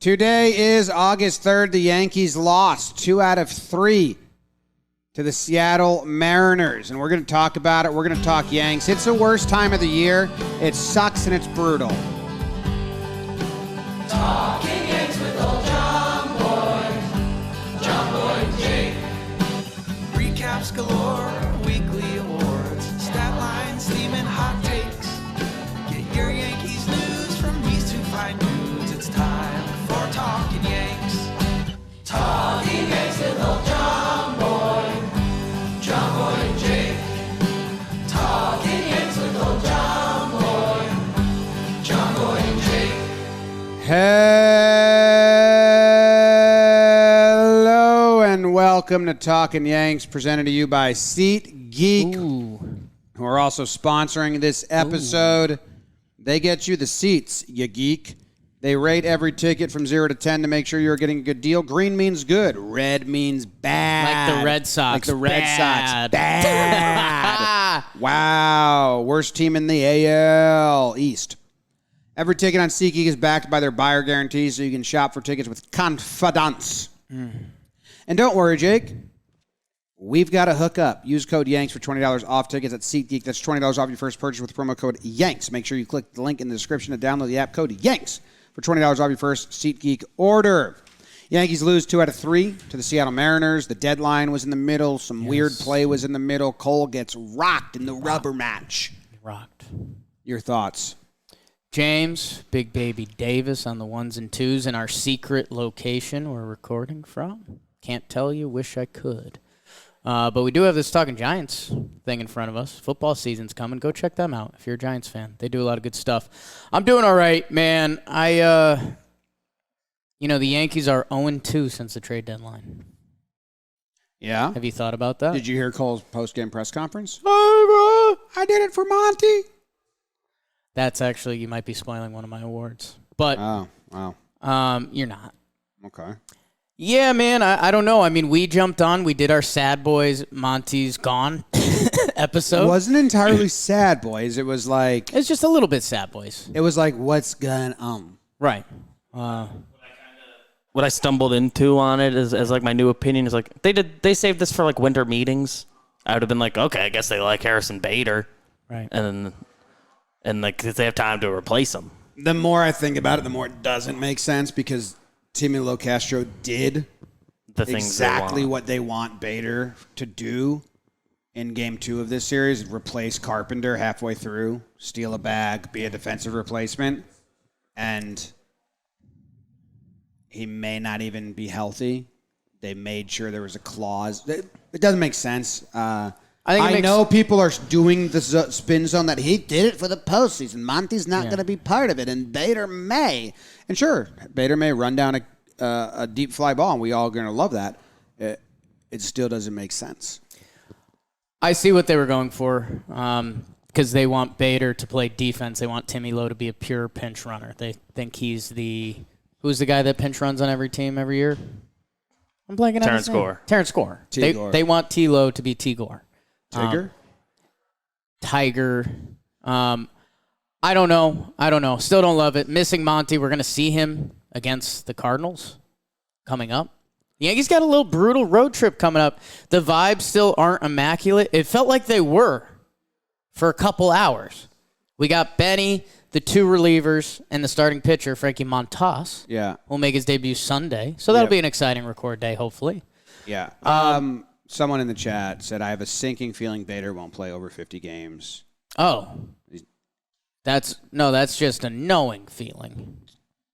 Today is August 3rd. The Yankees lost 2 out of 3 to the Seattle Mariners, and we're going to talk about it. We're going to talk Yanks. It's the worst time of the year. It sucks and it's brutal. Talking Yanks with old John Boy and Jake. Recaps galore, weekly awards, stat lines, theme and hot takes. Get your Yankees news from these two fine dudes. It's time for Talking Yanks. Talking Yanks with old John Boy and Jake. Talking Yanks with old John Boy and Jake. Hello and welcome to Talkin' Yanks, presented to you by SeatGeek, who are also sponsoring this episode. Ooh. They get you the seats, you geek. They rate every ticket from 0 to 10 to make sure you're getting a good deal. Green means good. Red means bad. Like the Red Sox. Like the Red Sox. Bad. Wow. Worst team in the AL East. Every ticket on SeatGeek is backed by their buyer guarantee, so you can shop for tickets with confidence. And don't worry, Jake. We've got a hookup. Use code YANKS for $20 off tickets at SeatGeek. That's $20 off your first purchase with promo code YANKS. Make sure you click the link in the description to download the app. Code YANKS for $20 off your first SeatGeek order. Yankees lose 2 out of 3 to the Seattle Mariners. The deadline was in the middle. Some weird play was in the middle. Cole gets rocked in the rubber match. Rocked. Your thoughts? James, Big Baby Davis on the 1s and 2s in our secret location we're recording from. Can't tell you, wish I could. But we do have this Talking Giants thing in front of us. Football season's coming. Go check them out if you're a Giants fan. They do a lot of good stuff. I'm doing all right, man. The Yankees are 0-2 since the trade deadline. Yeah? Have you thought about that? Did you hear Cole's post-game press conference? I did it for Monty. That's actually, you might be spoiling one of my awards. But you're not. Okay. Yeah, man, I don't know. I mean, we jumped on. We did our Sad Boys, Monty's Gone episode. It wasn't entirely Sad Boys. It was like... It's just a little bit Sad Boys. It was like, what's going on? Right. What I stumbled into on it as like my new opinion is like, they saved this for like winter meetings. I would have been like, okay, I guess they like Harrison Bader. Right. And like, they have time to replace him. The more I think about it, the more it doesn't make sense because Timmy LoCastro did exactly what they want Bader to do in Game 2 of this series, replace Carpenter halfway through, steal a bag, be a defensive replacement, and he may not even be healthy. They made sure there was a clause. It doesn't make sense. I know people are doing the spin zone that he did it for the postseason. Monty's not going to be part of it, and Bader may. And sure, Bader may run down a deep fly ball, and we all are going to love that. It still doesn't make sense. I see what they were going for because they want Bader to play defense. They want Timmy Lowe to be a pure pinch runner. They think he's who's the guy that pinch runs on every team every year? I'm blanking on his name. Terrence Gore. They want T. Lowe to be T. Gore. Tiger. I don't know. Still don't love it. Missing Monty. We're going to see him against the Cardinals coming up. The Yankees got a little brutal road trip coming up. The vibes still aren't immaculate. It felt like they were for a couple hours. We got Benny, the 2 relievers, and the starting pitcher, Frankie Montas. Yeah. Will make his debut Sunday. So that'll be an exciting record day, hopefully. Yeah. Someone in the chat said, I have a sinking feeling Bader won't play over 50 games. Oh. That's just a knowing feeling.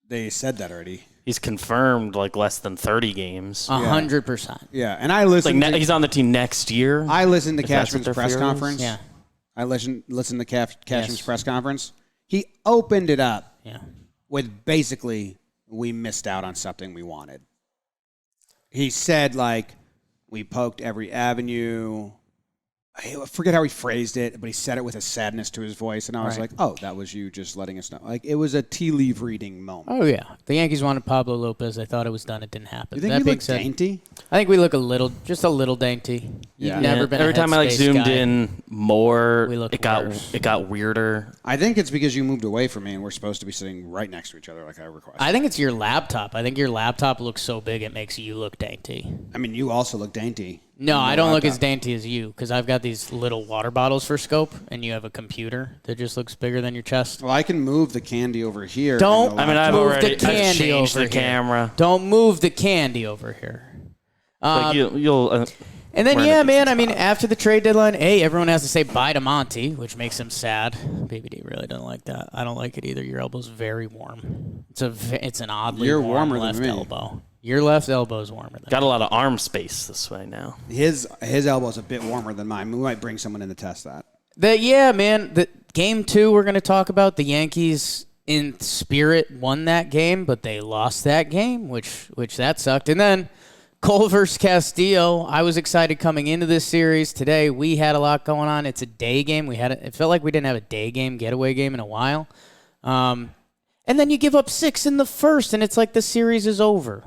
They said that already. He's confirmed like less than 30 games. 100%. Yeah, and I listened he's on the team next year. I listened to Cashman's press conference. Yeah. I listened to Cashman's press conference. He opened it up with basically, we missed out on something we wanted. He said, like, we poked every avenue. I forget how he phrased it, but he said it with a sadness to his voice, and I was Right. like, oh, that was you just letting us know. Like, it was a tea leaf reading moment. Oh, yeah. The Yankees wanted Pablo Lopez. They thought it was done. It didn't happen. You think That you being look said, dainty? I think we look just a little dainty. Yeah. You've never been a Every time I like headspace zoomed guy. in more, We looked it got worse. weirder. I think it's because you moved away from me, and we're supposed to be sitting right next to each other like I requested. I think it's your laptop. I think your laptop looks so big it makes you look dainty. I mean, you also look dainty. No, on I the don't look laptop. as dainty as you because I've got these little water bottles for scope, and you have a computer that just looks bigger than your chest. Well, I can move the candy over here. Don't- on the I mean, I've Move the already candy changed over the here. camera. Don't move the candy over here. Like you'll And then, we're in a yeah, man, decent I mean, spot. after the trade deadline, everyone has to say bye to Monty, which makes him sad. Baby D really doesn't like that. I don't like it either. Your elbow's very warm. It's an oddly You're warm warmer than left me. elbow. Your left elbow's warmer than got a lot of arm space this way now. His elbow's a bit warmer than mine. We might bring someone in to test that. Yeah, man. The game 2 we're going to talk about, the Yankees in spirit won that game, but they lost that game, which that sucked. And then Cole versus Castillo. I was excited coming into this series. Today we had a lot going on. It's a day game. It felt like we didn't have a day game, getaway game in a while. And then you give up 6 in the first, and it's like the series is over.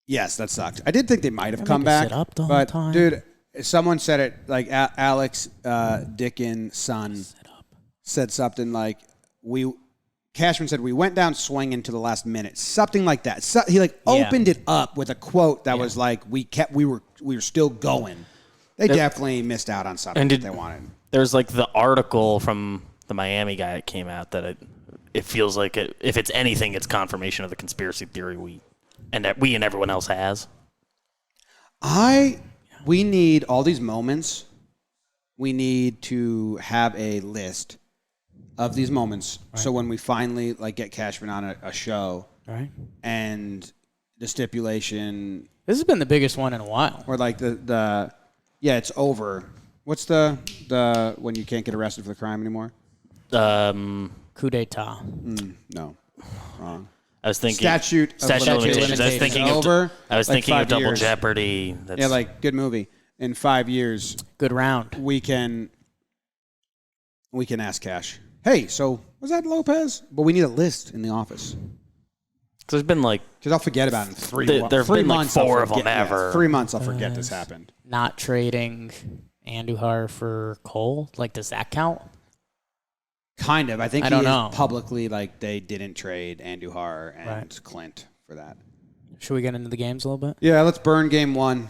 Yes, that sucked. I did think they might have They come make us back, sit up the whole but time. dude, someone said it like Alex Dickin's son said something like Cashman said we went down swinging to the last minute, something like that. So, he opened it up with a quote that was like we were still going. They definitely missed out on something that they wanted. There's like the article from the Miami guy that came out that it feels like if it's anything, it's confirmation of the conspiracy theory we and everyone else has. We need all these moments. We need to have a list of these moments. Right. So when we finally get Cashman on a show, Right. and the stipulation, This has been the biggest one in a while. or it's over. What's the when you can't get arrested for the crime anymore? Coup d'etat. No, wrong. I was thinking Statute of limitations. I was thinking over. I was thinking 5 of Double years. Jeopardy. That's, Good movie. In 5 years, Good round. we can ask Cash. Hey, so was that Lopez? But we need a list in the office. there's been like Because I'll forget about it in 3 There- there've three been, like, months. I'll 4 of forget- them ever. 3 months I'll forget this happened. Not trading Andujar for Cole. Does that count? Kind of. I think I don't he is know. publicly they didn't trade Andujar and Right. Clint for that. Should we get into the games a little bit? Yeah, let's burn game 1.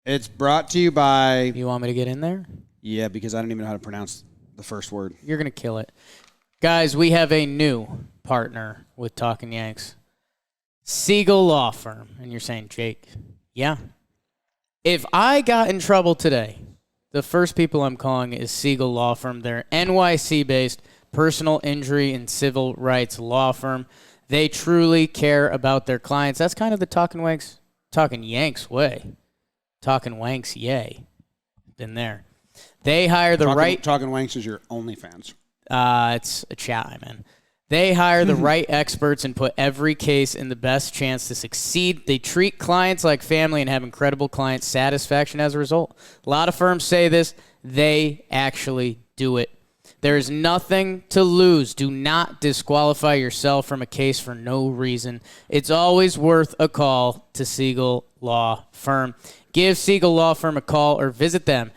It's brought to you by You want me to get in there? because I don't even know how to pronounce the first word. You're going to kill it. Guys, we have a new partner with Talkin' Yanks. Siegel Law Firm. And you're saying, Jake, yeah. If I got in trouble today, the first people I'm calling is Siegel Law Firm. They're NYC-based personal injury and civil rights law firm. They truly care about their clients. That's kind of the Talkin' Yanks way. Talkin' Wanks, yay. Been there. They hire the right... Talking Wanks is your OnlyFans. It's a chat I'm in. They hire the right experts and put every case in the best chance to succeed. They treat clients like family and have incredible client satisfaction as a result. A lot of firms say this. They actually do it. There is nothing to lose. Do not disqualify yourself from a case for no reason. It's always worth a call to Siegel Law Firm. Give Siegel Law Firm a call or visit them.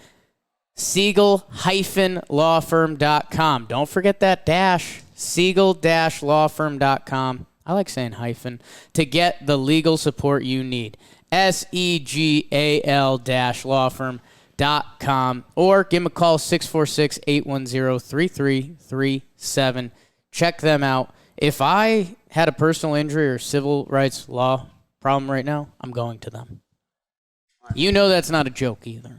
Siegel-lawfirm.com. Don't forget that dash. Siegel-lawfirm.com. I like saying hyphen. To get the legal support you need. SEGAL-lawfirm.com. Or give them a call, 646-810-3337. Check them out. If I had a personal injury or civil rights law problem right now, I'm going to them. You know that's not a joke either.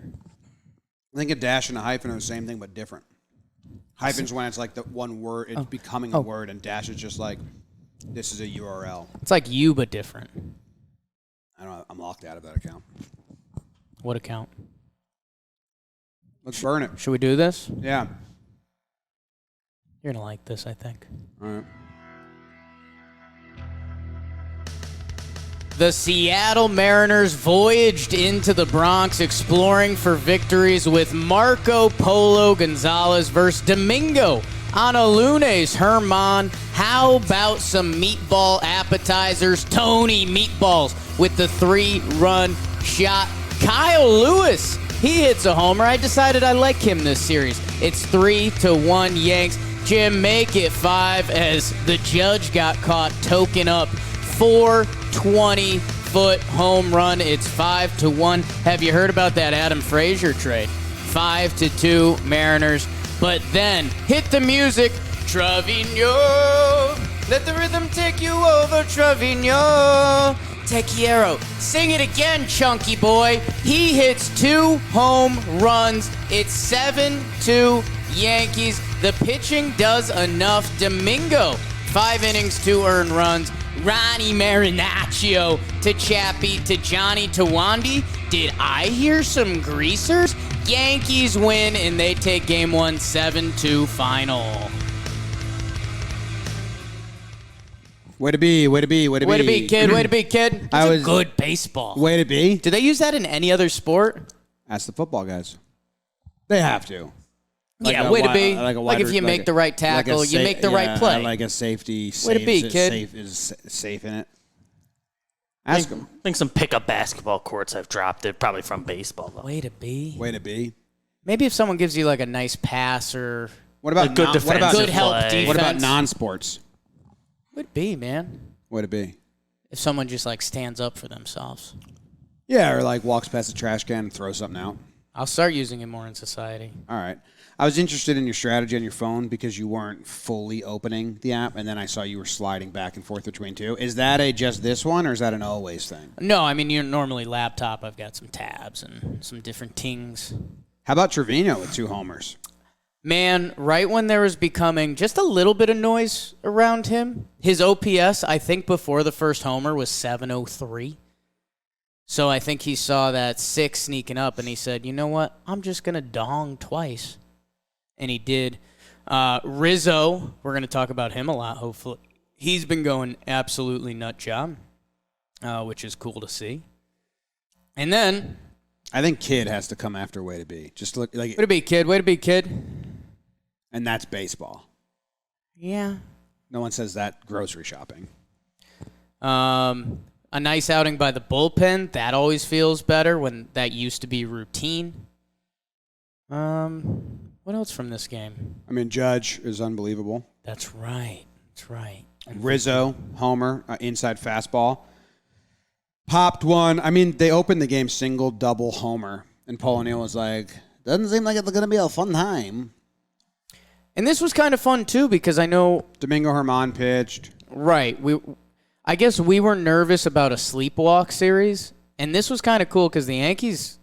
I think a dash and a hyphen are the same thing but different. Hyphen's when it's like the one word, it's becoming a word, and dash is just like, this is a URL. It's like you, but different. I don't know, I'm locked out of that account. What account? Let's burn it. Should we do this? Yeah. You're going to like this, I think. All right. The Seattle Mariners voyaged into the Bronx exploring for victories with Marco Polo Gonzalez versus Domingo Analunes Herman. How about some meatball appetizers? Tony Meatballs with the 3-run shot. Kyle Lewis, he hits a homer. I decided I like him this series. It's 3-1 Yanks. Jim, make it 5 as the judge got caught toking up 420-foot home run. It's 5-1. Have you heard about that Adam Frazier trade? 5-2 Mariners. But then, hit the music. Trevino, let the rhythm take you over, Trevino. Te quiero. Sing it again, chunky boy. He hits 2 home runs. It's 7-2 Yankees. The pitching does enough. Domingo, 5 innings, 2 earned runs. Ronnie Marinaccio to Chappie to Johnny Tawandi. Did I hear some greasers? Yankees win, and they take game 1, 7-2 final. Way to be, way to be, way to be. Way to be, kid. Way to be, kid. That's good baseball. Way to be. Do they use that in any other sport? Ask the football guys. They have to. Yeah, way to be. Like if you make the right tackle, you make the right play. Like a safety. Way to be, kid. Is safe in it. Ask them. I think some pickup basketball courts I've dropped it, probably from baseball, though. Way to be. Way to be. Maybe if someone gives you like a nice pass or what about good defense? What about good help defense? What about non-sports? Way to be, man. Way to be. If someone just like stands up for themselves. Yeah, or like walks past the trash can and throws something out. I'll start using it more in society. All right. I was interested in your strategy on your phone because you weren't fully opening the app, and then I saw you were sliding back and forth between 2. Is that a just this one, or is that an always thing? No, I mean, you're normally laptop. I've got some tabs and some different tings. How about Trevino with 2 homers? Man, right when there was becoming just a little bit of noise around him, his OPS, I think before the first homer, was 703. So I think he saw that 6 sneaking up, and he said, you know what? I'm just going to dong twice. And he did. Rizzo, we're going to talk about him a lot, hopefully. He's been going absolutely nut job, which is cool to see. And then I think Kid has to come after Way to Be. Just look like way to be, kid. Way to be, kid. And that's baseball. Yeah. No one says that grocery shopping. A nice outing by the bullpen. That always feels better when that used to be routine. What else from this game? I mean, Judge is unbelievable. That's right. That's right. Rizzo, homer, inside fastball. Popped one. I mean, they opened the game single, double, homer. And Paul O'Neill was like, doesn't seem like it's going to be a fun time. And this was kind of fun, too, because I know... Domingo Herman pitched. Right. I guess we were nervous about a sleepwalk series. And this was kind of cool because the Yankees,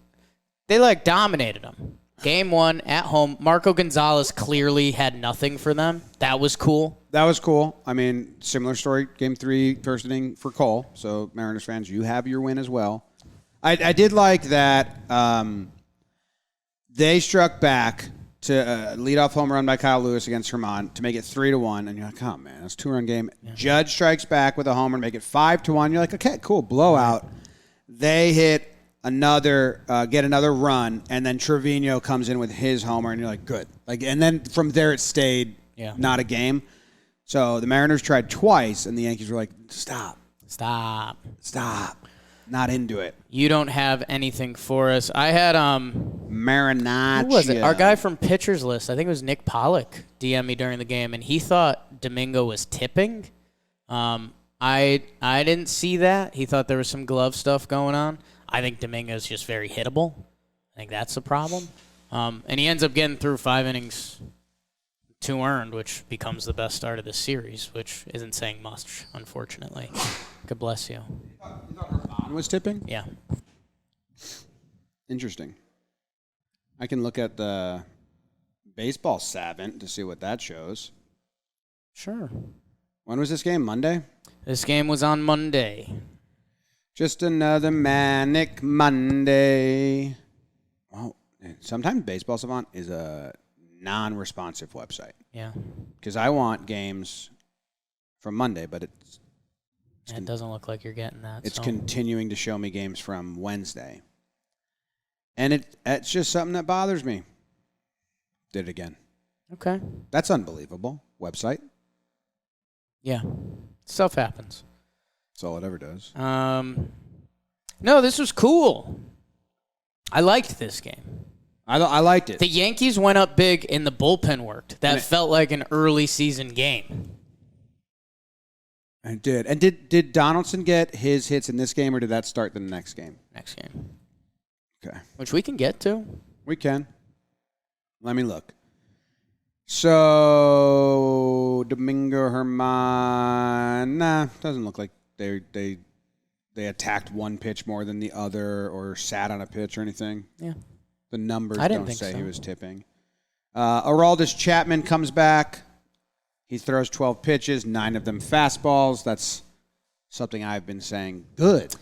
they, dominated them. Game 1 at home. Marco Gonzalez clearly had nothing for them. That was cool. That was cool. I mean, similar story. Game 3, first inning for Cole. So, Mariners fans, you have your win as well. I did like that they struck back to lead-off home run by Kyle Lewis against Herman to make it 3-1. And you're like, oh, man, that's a 2-run game. Yeah. Judge strikes back with a homer and make it 5-1. You're like, okay, cool, blowout. They hit get another run, and then Trevino comes in with his homer, and you're like, good. And then from there it stayed not a game. So the Mariners tried twice, and the Yankees were like, stop. Not into it. You don't have anything for us. I had Marinaccio. Who was it? Our guy from Pitchers List. I think it was Nick Pollock DM me during the game, and he thought Domingo was tipping. I didn't see that. He thought there was some glove stuff going on. I think Domingo's just very hittable. I think that's the problem. And he ends up getting through 5 innings, 2 earned, which becomes the best start of the series, which isn't saying much, unfortunately. God bless you. You thought Herman was tipping? Yeah. Interesting. I can look at the baseball savant to see what that shows. Sure. When was this game? Monday? This game was on Monday. Just another manic Monday. Oh, sometimes Baseball Savant is a non-responsive website. Yeah. Because I want games from Monday, but it's It doesn't look like you're getting that. It's so. continuing to show me games from Wednesday. And it's just something that bothers me. Did it again. Okay. That's unbelievable. Website. Yeah. Stuff happens. That's all it ever does. No, this was cool. I liked this game. I liked it. The Yankees went up big and the bullpen worked. That felt like an early season game. It did. And did Donaldson get his hits in this game, or did that start the next game? Next game. Okay. Which we can get to. We can. Let me look. So, Domingo Germán, doesn't look like they attacked one pitch more than the other or sat on a pitch or anything. Yeah. The numbers I didn't don't think say so. he was tipping. Aroldis Chapman comes back. He throws 12 pitches, 9 of them fastballs. That's something I've been saying. Good.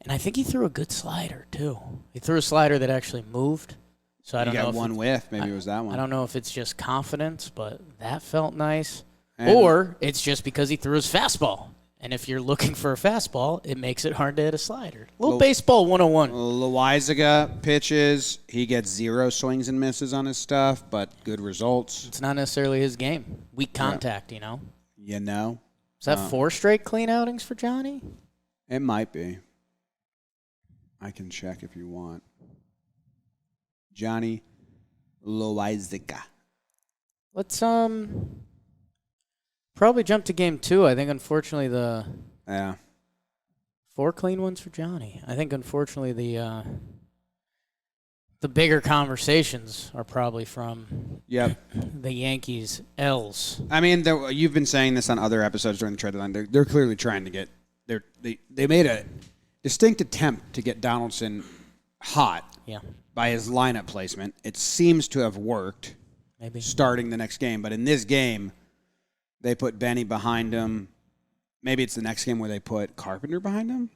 And I think he threw a good slider, too. He threw a slider that actually moved. So I don't know. He got if one whiff. Maybe it was that one. I don't know if it's just confidence, but that felt nice. And or it's just because he threw his fastball. And if you're looking for a fastball, it makes it hard to hit a slider. Little baseball 101. Loizaga pitches. He gets 0 swings and misses on his stuff, but good results. It's not necessarily his game. Weak contact, you know? You know? Is that 4 straight clean outings for Johnny? It might be. I can check if you want. Johnny Loizaga. Let's probably jump to game 2. I think, unfortunately, the 4 clean ones for Johnny. I think, unfortunately, the bigger conversations are probably from the Yankees' L's. I mean, you've been saying this on other episodes during the trade deadline. They're clearly trying to get they made a distinct attempt to get Donaldson hot by his lineup placement. It seems to have worked. Maybe starting the next game, but in this game, they put Benny behind him. Maybe it's the next game where they put Carpenter behind him.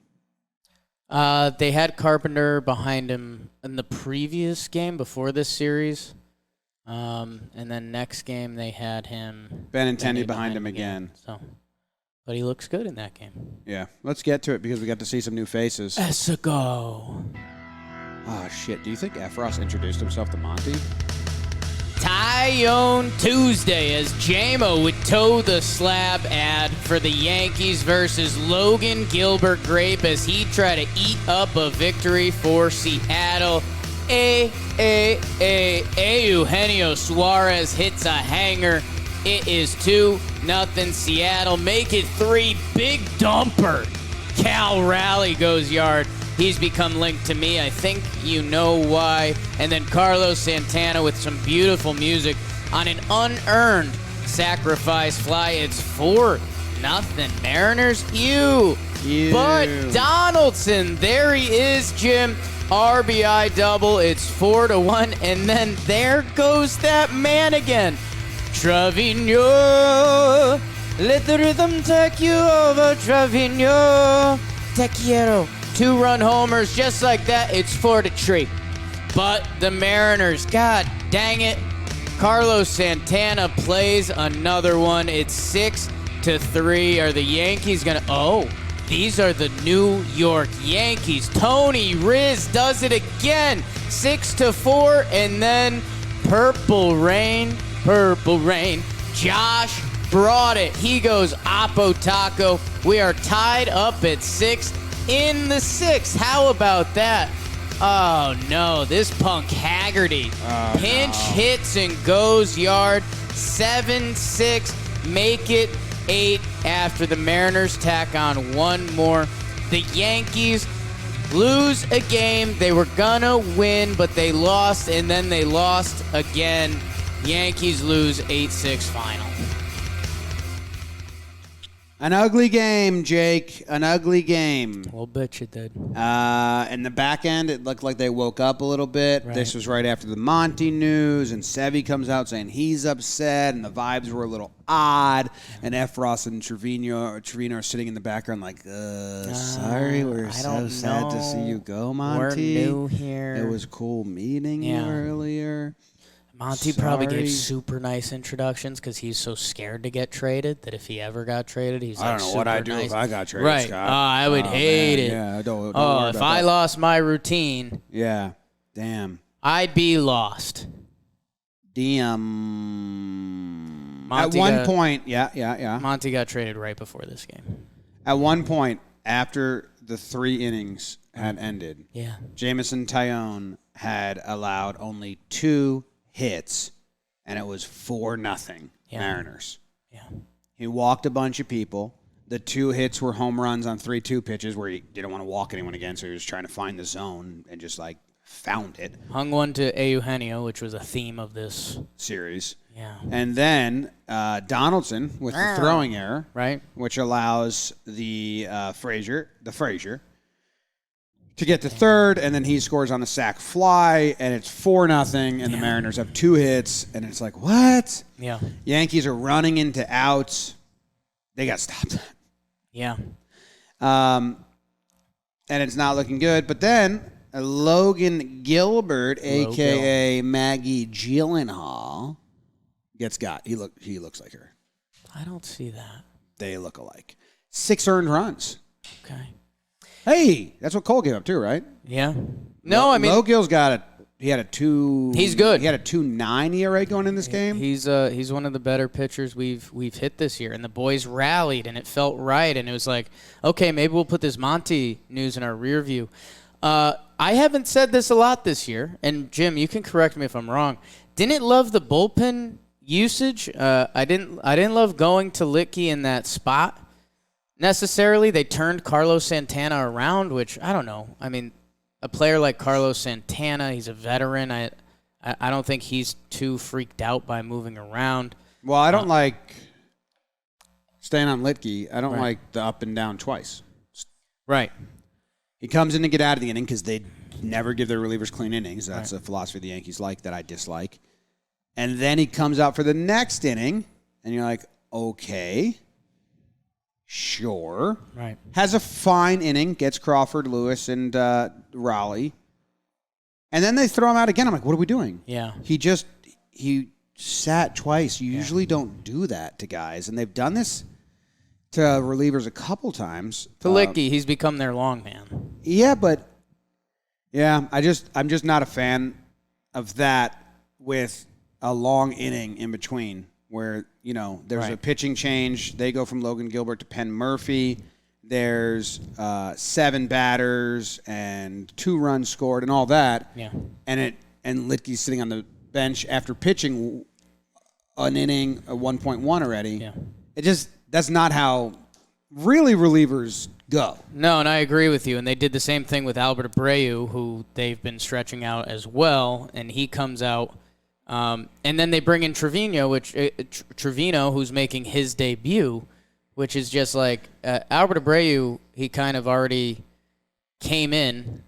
They had Carpenter behind him in the previous game before this series. And then next game they had him Benintendi behind him again. So, but he looks good in that game. Yeah, let's get to it because we got to see some new faces. Essego. Oh, shit. Do you think Efros introduced himself to Monty? Tyone Tuesday as JMO would toe the slab ad for the Yankees versus Logan Gilbert Grape as he tried to eat up a victory for Seattle. Eugenio Suarez hits a hanger. It is 2-0 Seattle. Make it 3. Big dumper. Cal Raleigh goes yard. He's become linked to me. I think you know why. And then Carlos Santana with some beautiful music on an unearned sacrifice fly. It's 4-0 Mariners. Ew. But Donaldson, there he is, Jim. RBI double. It's 4-1. And then there goes that man again. Trevino. Let the rhythm take you over, Trevino. Te quiero. 2-run homers, just like that. It's 4-3. But the Mariners, god dang it. Carlos Santana plays another one. It's 6-3. Are the Yankees gonna? Oh, these are the New York Yankees. Tony Riz does it again. 6-4, and then Purple Rain. Josh brought it. He goes Oppo Taco. We are tied up at 6 in the 6th. How about that? Oh, no. This punk Haggerty pinch hits and goes yard. 7-6. Make it 8 after the Mariners tack on one more. The Yankees lose a game. They were gonna win, but they lost, and then they lost again. Yankees lose 8-6 final. An ugly game, Jake. An ugly game. We'll bet you did. In the back end, it looked like they woke up a little bit. Right. This was right after the Monty news, and Sevy comes out saying he's upset, and the vibes were a little odd. And Efros and Trevino are sitting in the background like, sorry, we're so sad to see you go, Monty. We're new here. It was cool meeting you earlier. Monty probably Sorry. gave super nice introductions because he's so scared to get traded that if he ever got traded, he's I like don't know what I'd super do nice. if I got traded, Right. Scott. I would hate man. it. Yeah, don't Oh, worry if about I that. lost my routine, Yeah, damn. I'd be lost. Damn. At Monty one got- point, yeah. Monty got traded right before this game. At one point, after the 3 innings had ended, Yeah. Jameson Taillon had allowed only 2 hits, and it was 4-0 Yeah. Mariners. Yeah. He walked a bunch of people. The 2 hits were home runs on 3-2 pitches where he didn't want to walk anyone again, so he was trying to find the zone and just, like, found it. Hung one to Eugenio, which was a theme of this. Series. Yeah. And then Donaldson with the throwing error, Right? which allows the Frazier to get to third, and then he scores on the sac fly, and it's 4-0, and the Mariners have 2 hits, and it's like, what? Yeah. Yankees are running into outs. They got stopped. Yeah. And it's not looking good. But then Logan Gilbert, a.k.a. Maggie Gyllenhaal, gets got. He looks like her. I don't see that. They look alike. 6 earned runs. Okay. Hey, that's what Cole gave up too, right? Yeah. No, I mean, Logill's got he had a 2. He's good. He had a 2.9 ERA going in this game. he's one of the better pitchers we've hit this year, and the boys rallied, and it felt right, and it was like, okay, maybe we'll put this Monty news in our rear view. I haven't said this a lot this year, and Jim, you can correct me if I'm wrong. Didn't love the bullpen usage. I didn't love going to Litke in that spot necessarily. They turned Carlos Santana around, which I don't know. I mean, a player like Carlos Santana, he's a veteran. I don't think he's too freaked out by moving around. Well, I don't like staying on Litke. I don't Right. like the up and down twice. Right. He comes in to get out of the inning because they never give their relievers clean innings. That's a philosophy the Yankees like that I dislike. And then he comes out for the next inning, and you're like, okay, sure. Right. Has a fine inning, gets Crawford, Lewis, and Raleigh. And then they throw him out again. I'm like, what are we doing? Yeah. He sat twice. You usually don't do that to guys. And they've done this to relievers a couple times. To Litke, he's become their long man. Yeah, but I'm just not a fan of that with a long inning in between where, there's a Right. pitching change. They go from Logan Gilbert to Penn Murphy. There's 7 batters and 2 runs scored and all that. Yeah. And Litke's sitting on the bench after pitching an inning, a 1.1 already. Yeah. That's not how really relievers go. No, and I agree with you. And they did the same thing with Albert Abreu, who they've been stretching out as well. And he comes out. And then they bring in Trevino, who's making his debut, which is just like Albert Abreu. He kind of already came in,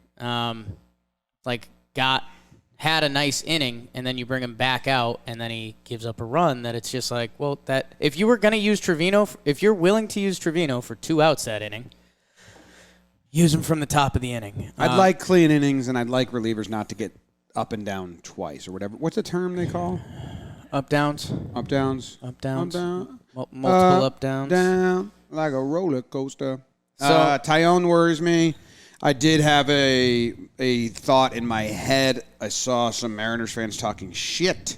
had a nice inning, and then you bring him back out, and then he gives up a run. That it's just like, well, that if you were going to use Trevino, if you're willing to use Trevino for 2 outs that inning, use him from the top of the inning. I'd like clean innings, and I'd like relievers not to get up and down twice or whatever. What's the term they call? Up downs, Up downs. up downs, Up down. multiple up downs. Down like a roller coaster. So- Taillon worries me. I did have a thought in my head. I saw some Mariners fans talking shit.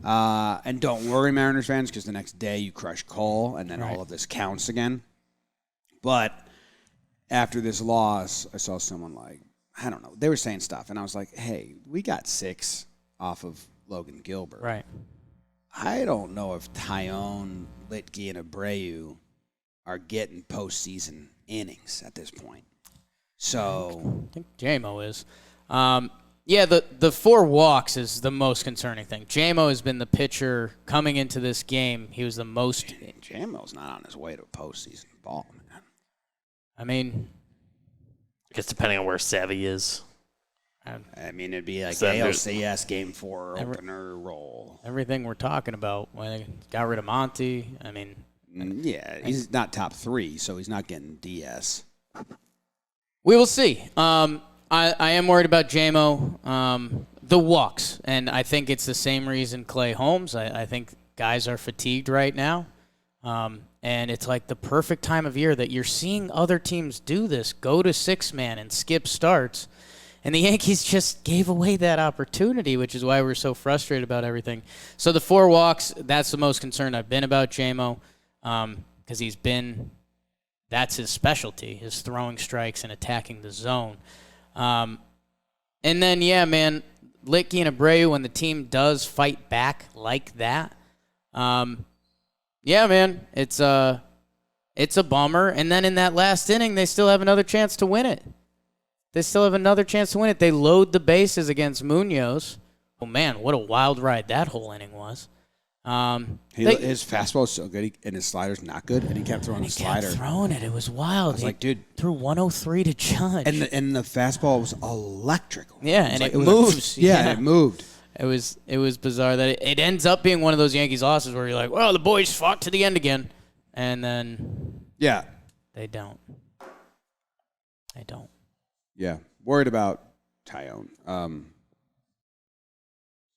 And don't worry, Mariners fans, because the next day you crush Cole, and then all of this counts again. But after this loss, I saw someone I don't know. They were saying stuff, and I was like, hey, we got 6 off of Logan Gilbert. Right. I don't know if Taillon, Litke, and Abreu are getting postseason innings at this point. So I think J-Mo is. The 4 walks is the most concerning thing. J-Mo has been the pitcher coming into this game. He was the most. J-Mo's not on his way to postseason ball, man. I mean, I guess depending on where Savvy is. I mean, it'd be like So ALCS Game 4 opener role. everything we're talking about, when they got rid of Monty, I mean. Yeah, he's not top 3, so he's not getting DS. We will see. I am worried about J-Mo, The walks, and I think it's the same reason Clay Holmes. I think guys are fatigued right now, and it's like the perfect time of year that you're seeing other teams do this, go to six-man and skip starts, and the Yankees just gave away that opportunity, which is why we're so frustrated about everything. So the 4 walks, that's the most concerned I've been about JMO, because that's his specialty, his throwing strikes and attacking the zone. And then, yeah, man, Litke and Abreu, when the team does fight back like that, yeah, man, it's a bummer. And then in that last inning, they still have another chance to win it. They load the bases against Munoz. Oh, man, what a wild ride that whole inning was. His fastball is so good, and his slider's not good, and he kept throwing the slider. It was wild. I was like, dude. Threw 103 to Judge. And the fastball was electric. Yeah, and it moves. It moved. It was bizarre that it ends up being one of those Yankees losses where you're like, well, the boys fought to the end again. And then they don't. Yeah. Worried about Tyone.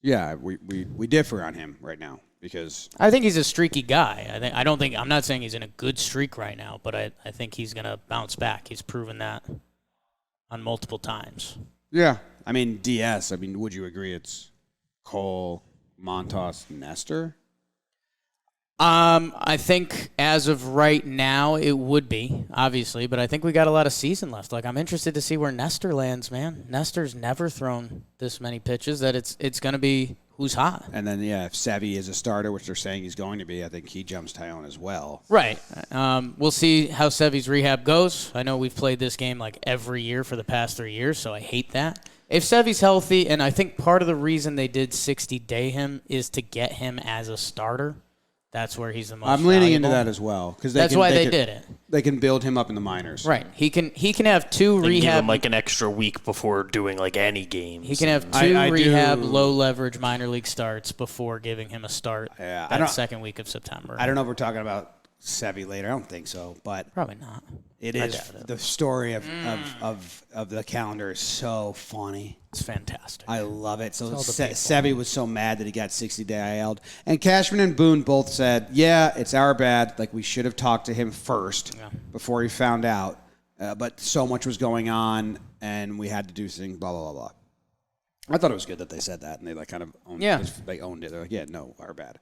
Yeah, we differ on him right now because I think he's a streaky guy. I'm not saying he's in a good streak right now, but I think he's gonna bounce back. He's proven that on multiple times. Yeah. I mean, DS, would you agree it's Cole, Montas, Nestor? I think as of right now it would be, obviously, but I think we got a lot of season left. Like, I'm interested to see where Nestor lands, man. Nestor's never thrown this many pitches that it's going to be who's hot. And then, yeah, if Sevy is a starter, which they're saying he's going to be, I think he jumps Tyone as well. Right. We'll see how Sevy's rehab goes. I know we've played this game like every year for the past 3 years, so I hate that. If Sevy's healthy, and I think part of the reason they did 60-day him is to get him as a starter. That's where he's the most I'm leaning valuable. into that as well. That's why they did it. They can build him up in the minors. Right. He can have 2 They rehab. give him like an extra week before doing like any games. He can have 2 rehab, low-leverage minor league starts before giving him a start that second week of September. I don't know if we're talking about Sevy later. I don't think so, but probably not. It is. The story of the calendar is so funny. It's fantastic. I love it. So Sevy was so mad that he got 60-day IL'd. And Cashman and Boone both said, yeah, it's our bad. Like, we should have talked to him first before he found out. But so much was going on, and we had to do things, blah, blah, blah, blah. I thought it was good that they said that, and they like kind of owned it. They owned it. They're like, yeah, no, our bad.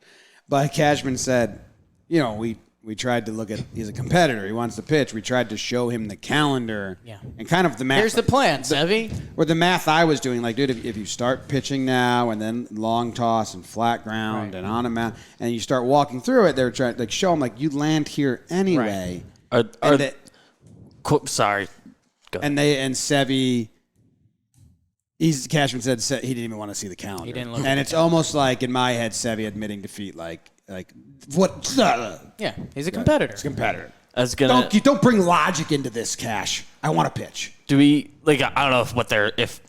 But Cashman said, you know, we tried to look at, he's a competitor. He wants to pitch. We tried to show him the calendar. Yeah. And kind of the math. Here's the plan, Sevy. Or the math I was doing, like, dude, if you start pitching now and then long toss and flat ground and on a mound, and you start walking through it, they're trying to like, show him, like, you land here anyway. Right. Sorry. Go ahead. And Sevy, Cashman said he didn't even want to see the calendar. He didn't look and it's almost like, in my head, Sevy admitting defeat, like what? Yeah, he's a competitor. He's a competitor. Don't bring logic into this, Cash. I want to pitch. Do we like? I don't know if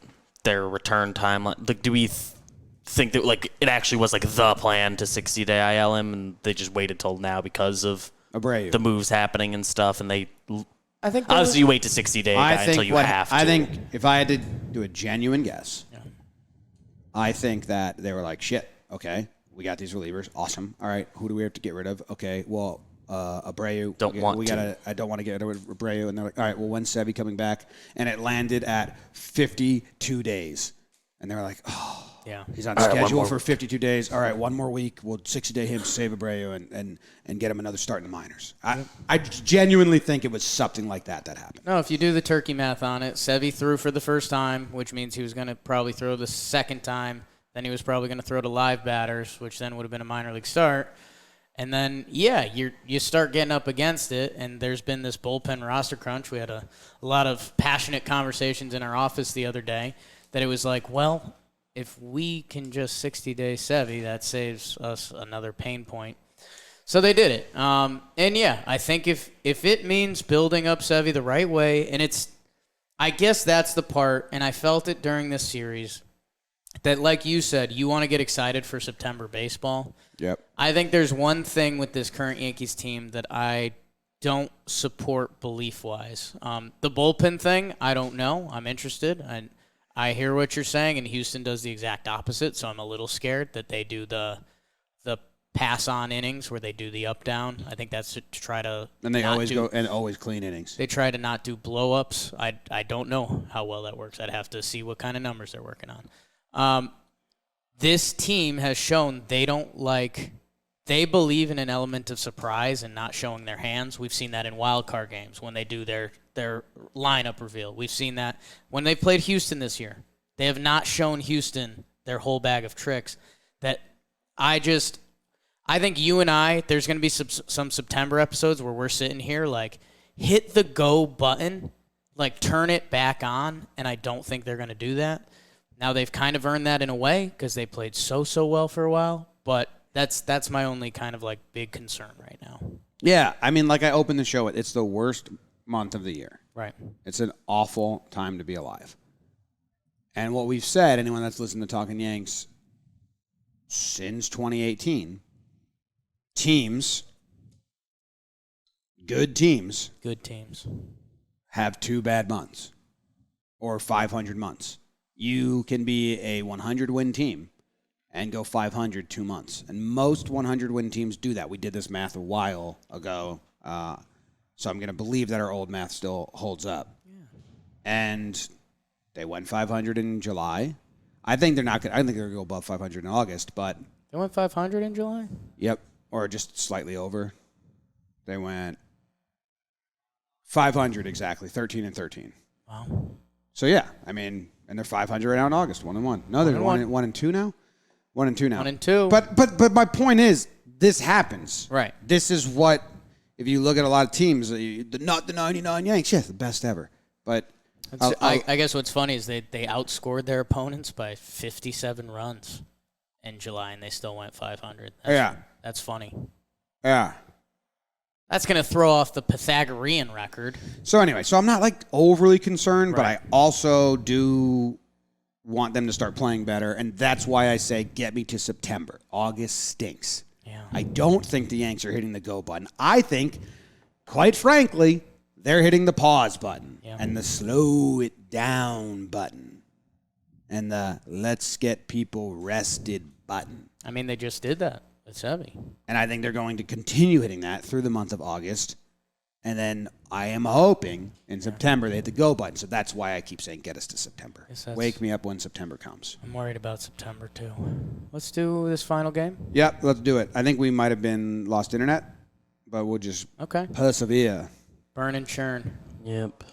their return time. Like, do we think that like it actually was like the plan to 60-day IL him, and they just waited till now because of Abreu. the moves happening and stuff, and they. I think obviously you wait to 60-day guy until you have to. I think if I had to do a genuine guess, I think that they were like, shit, okay. We got these relievers. Awesome. All right. Who do we have to get rid of? Okay. Well, Abreu. I don't want to get rid of Abreu. And they're like, all right, well, when's Sevy coming back? And it landed at 52 days. And they were like, oh, yeah, he's on schedule for 52 days. All right, one more week. We'll 60-day him, save Abreu, and get him another start in the minors. I genuinely think it was something like that happened. No, if you do the turkey math on it, Sevy threw for the first time, which means he was going to probably throw the second time. Then he was probably going to throw to live batters, which then would have been a minor league start. And then, you start getting up against it, and there's been this bullpen roster crunch. We had a lot of passionate conversations in our office the other day that it was like, well, if we can just 60-day Sevy, that saves us another pain point. So they did it. I think if it means building up Sevy the right way, and I guess that's the part, and I felt it during this series, that, like you said, you want to get excited for September baseball. Yep. I think there's one thing with this current Yankees team that I don't support belief-wise. The bullpen thing, I don't know. I'm interested. I hear what you're saying, and Houston does the exact opposite, so I'm a little scared that they do the pass-on innings where they do the up-down. I think that's to try to And they always clean innings. They try to not do blow-ups. I don't know how well that works. I'd have to see what kind of numbers they're working on. This team has shown they believe in an element of surprise and not showing their hands. We've seen that in wild card games when they do their lineup reveal. We've seen that when they played Houston this year. They have not shown Houston their whole bag of tricks. That I think you and I, there's going to be some September episodes where we're sitting here like, hit the go button, like turn it back on, and I don't think they're going to do that. Now they've kind of earned that in a way because they played so well for a while, but that's my only kind of like big concern right now. Yeah, I mean, like I opened the show with, it's the worst month of the year. Right. It's an awful time to be alive. And what we've said, anyone that's listened to Talkin' Yanks since 2018, good teams have 2 bad months or 500 months. You can be a 100-win team and go 500 2 months. And most 100-win teams do that. We did this math a while ago, so I'm going to believe that our old math still holds up. Yeah. And they went 500 in July. I think they're not. I think they're going to go above 500 in August, but they went 500 in July. Yep, or just slightly over. They went 500 exactly, 13-13. Wow. So yeah, I mean, and they're 500 right now in August, 1-1. No, they're 1-2 now. 1-2 now. 1-2. But my point is, this happens. Right. This is what, if you look at a lot of teams, not the 99 Yanks, yes, the best ever. But I guess what's funny is they outscored their opponents by 57 runs in July, and they still went 500. That's funny. Yeah. That's going to throw off the Pythagorean record. So anyway, I'm not like overly concerned, Right. but I also do want them to start playing better, and that's why I say get me to September. August stinks. Yeah. I don't think the Yanks are hitting the go button. I think, quite frankly, they're hitting the pause button and the slow it down button and the let's get people rested button. I mean, they just did that. It's heavy. And I think they're going to continue hitting that through the month of August. And then I am hoping in September they hit the go button. So that's why I keep saying get us to September. Wake me up when September comes. I'm worried about September, too. Let's do this final game. Yep, let's do it. I think we might have been lost internet, but we'll just persevere. Burn and churn. Yep.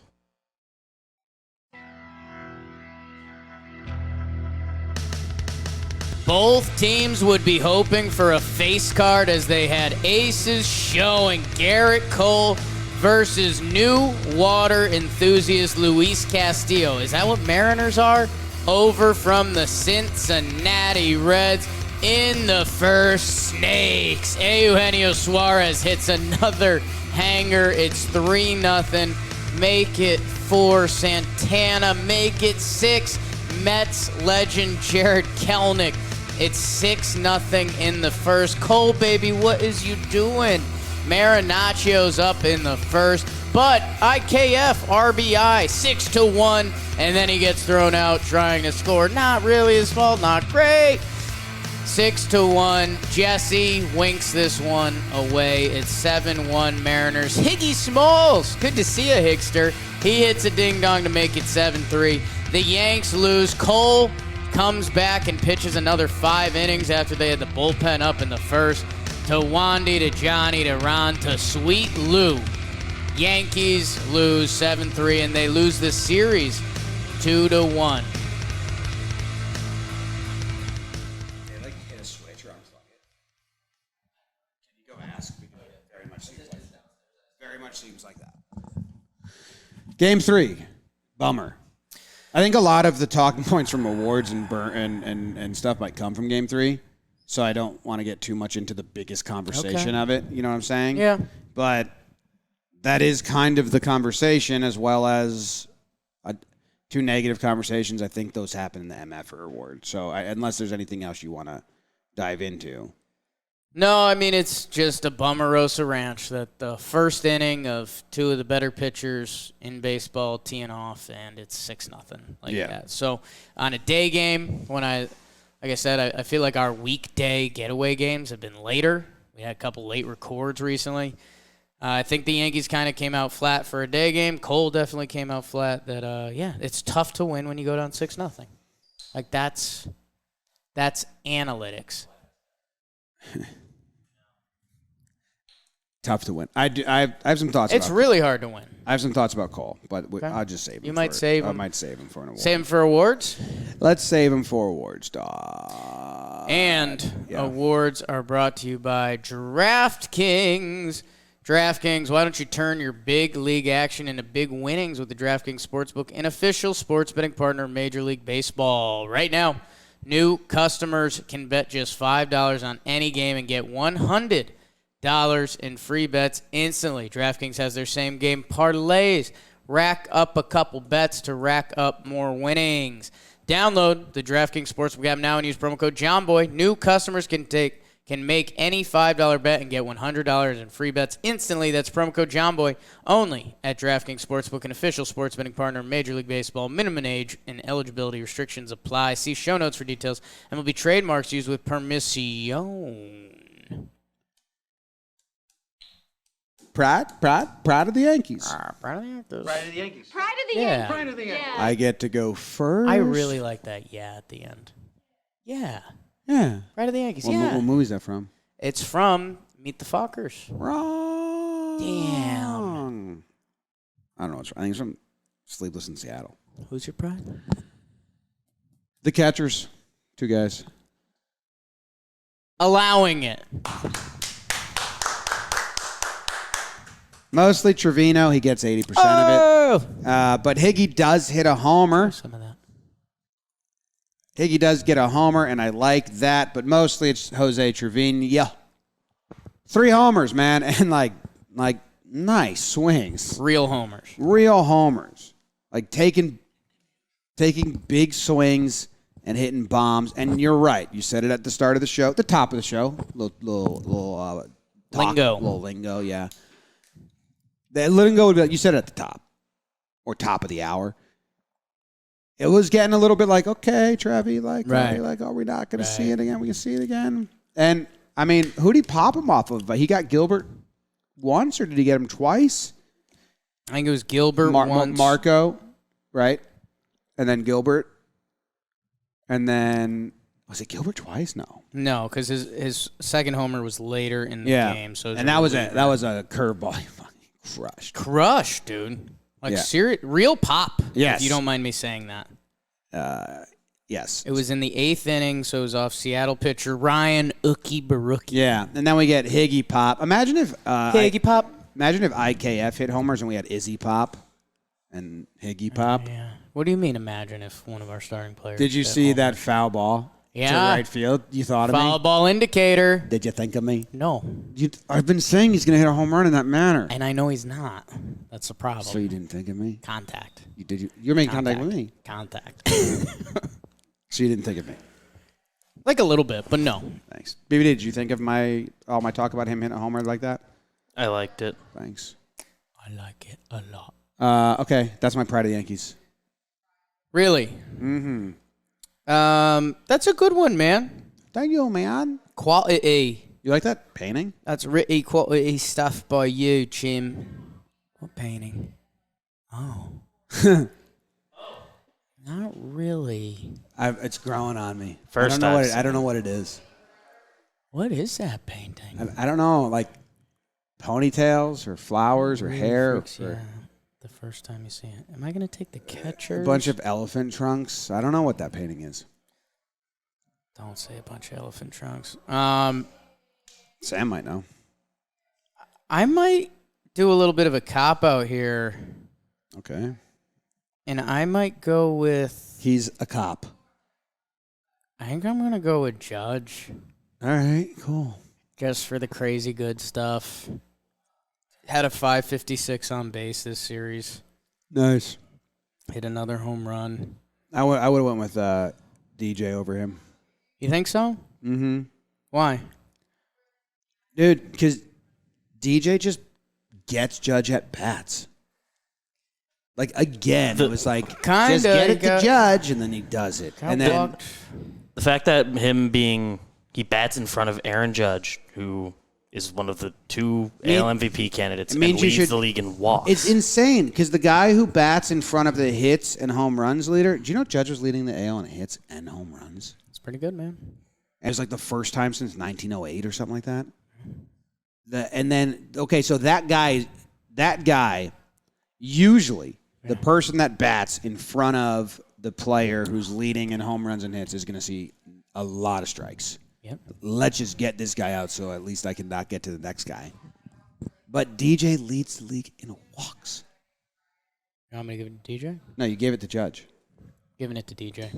Both teams would be hoping for a face card as they had aces showing. Gerrit Cole versus new water enthusiast Luis Castillo. Is that what Mariners are? Over from the Cincinnati Reds in the first, Snakes. Eugenio Suarez hits another hanger. It's 3-0. Make it 4, Santana. Make it 6, Mets legend Jared Kelenic. It's 6-0 in the first. Cole, baby, what is you doing? Marinacio's up in the first, but IKF RBI 6-1, and then he gets thrown out trying to score. Not really his fault, not great. 6-1. Jesse winks this one away. It's 7-1 Mariners. Higgy Smalls, good to see you, Higster. He hits a ding-dong to make it 7-3. The Yanks lose. Cole comes back and pitches another 5 innings after they had the bullpen up in the first. To Wandy, to Johnny, to Ron, to Sweet Lou. Yankees lose 7-3, and they lose the series 2-1. They like hit a switch or unplug it. Can you go ask? Because it very much seems like that. Game 3, bummer. I think a lot of the talking points from awards and stuff might come from Game 3, so I don't want to get too much into the biggest conversation of it. You know what I'm saying? Yeah. But that is kind of the conversation, as well as 2 negative conversations. I think those happen in the MFer award. So unless there's anything else you want to dive into. No, I mean, it's just a Bummerosa Ranch that the first inning of two of the better pitchers in baseball teeing off, and it's 6-0 like that. So on a day game, like I said, I feel like our weekday getaway games have been later. We had a couple late records recently. I think the Yankees kind of came out flat for a day game. Cole definitely came out flat. It's tough to win when you go down 6-0. Like, that's analytics. Tough to win. I have some thoughts. It's really hard to win. I have some thoughts about Cole, but I'll just save him. You might save him. I might save him for an award. Save him for awards? Let's save him for awards, dog. And awards are brought to you by DraftKings. DraftKings, why don't you turn your big league action into big winnings with the DraftKings Sportsbook, an official sports betting partner of Major League Baseball. Right now, new customers can bet just $5 on any game and get $100 in free bets instantly. DraftKings has their same game parlays. Rack up a couple bets to rack up more winnings. Download the DraftKings Sportsbook app now and use promo code JOHNBOY. New customers can make any $5 bet and get $100 in free bets instantly. That's promo code JOHNBOY only at DraftKings Sportsbook, an official sports betting partner of Major League Baseball. Minimum age and eligibility restrictions apply. See show notes for details, and will be trademarks used with permission. Pride of the Yankees. Proud of the Yankees. Pride of the Yankees. Pride of the Yeah. Yankees. Pride of the Yankees. Yeah. I get to go first. I really like that at the end. Yeah. Yeah. Pride of the Yankees, What movie is that from? It's from Meet the Fockers. Wrong. Damn. I don't know what's wrong. I think it's from Sleepless in Seattle. Who's your pride? The Catchers. Two guys. Allowing it. Mostly Trevino. He gets 80% of it. But Higgy does hit a homer. Some of that. Higgy does get a homer, and I like that. But mostly it's Jose Trevino. 3 homers, man. And, like nice swings. Real homers. Real homers. Like taking big swings and hitting bombs. And you're right. You said it at the start of the show. The top of the show. Little Lingo. Little lingo, yeah. The lingo would be like, you said it at the top. Or top of the hour. It was getting a little bit like, okay, Trevi, Right. are we not going to see it again? We can see it again. And, I mean, who'd he pop him off of? He got Gilbert once, or did he get him twice? I think it was Gilbert once. Marco, right? And then Gilbert. And then, was it Gilbert twice? No. No, because his second homer was later in the game. So and that was a curveball. He fucking crushed. Crush, dude. Like Yeah. serious, real pop. Yes. If you don't mind me saying that. Yes. It was in the 8th inning, so it was off Seattle pitcher Ryan Ookie Baruki. Yeah, and then we get Higgy Pop. Imagine if Pop. Imagine if IKF hit homers and we had Izzy Pop and Higgy Pop. Yeah. What do you mean? Imagine if one of our starting players. Did you hit see homer? that foul ball to Yeah. right field? You thought of Foul me? ball indicator? Did you think of me? No, I've been saying he's going to hit a home run in that manner. and I know he's not. That's the problem. So you didn't think of me? Contact. You're making contact with me. Contact. So you didn't think of me. Like a little bit, but no. Thanks. BB, did you think of all my talk about him hitting a homer like that? I liked it. Thanks. I like it a lot. Okay, that's my pride of the Yankees. Really? Mm-hmm. That's a good one, man. Thank you, man. Quality. You like that painting? That's really quality stuff by you, Jim. What painting? Oh. Not really. It's growing on me. First I don't know what it is. What is that painting? I don't know, like ponytails or flowers or hair Freaks or you out the first time you see it. Am I going to take the catcher? a bunch of elephant trunks. I don't know what that painting is. Don't say a bunch of elephant trunks. Sam might know. I might do a little bit of a cop-out here, Okay. and I might go with... He's a cop. I think I'm going to go with Judge, All right, cool. just for the crazy good stuff. Had a 556 on base this series. Nice. Hit another home run. I would have went with DJ over him. You think so? Mm-hmm. Why? Dude, because DJ just gets Judge at bats. Like, again, it was like, Kinda, just get he it to got- Judge, and then he does it. And then, Blocked. The fact that he bats in front of Aaron Judge, who is one of the two AL MVP candidates, and leads the league in walks. It's insane, because the guy who bats in front of the hits and home runs leader, do you know Judge was leading the AL in hits and home runs? It's pretty good, man. It was like the first time since 1908 or something like that. So that guy, usually the person that bats in front of the player who's leading in home runs and hits is going to see a lot of strikes. Yep. Let's just get this guy out so at least I can not get to the next guy. But DJ leads the league in walks. You want me to give it to DJ? No, you gave it to Judge. Giving it to DJ.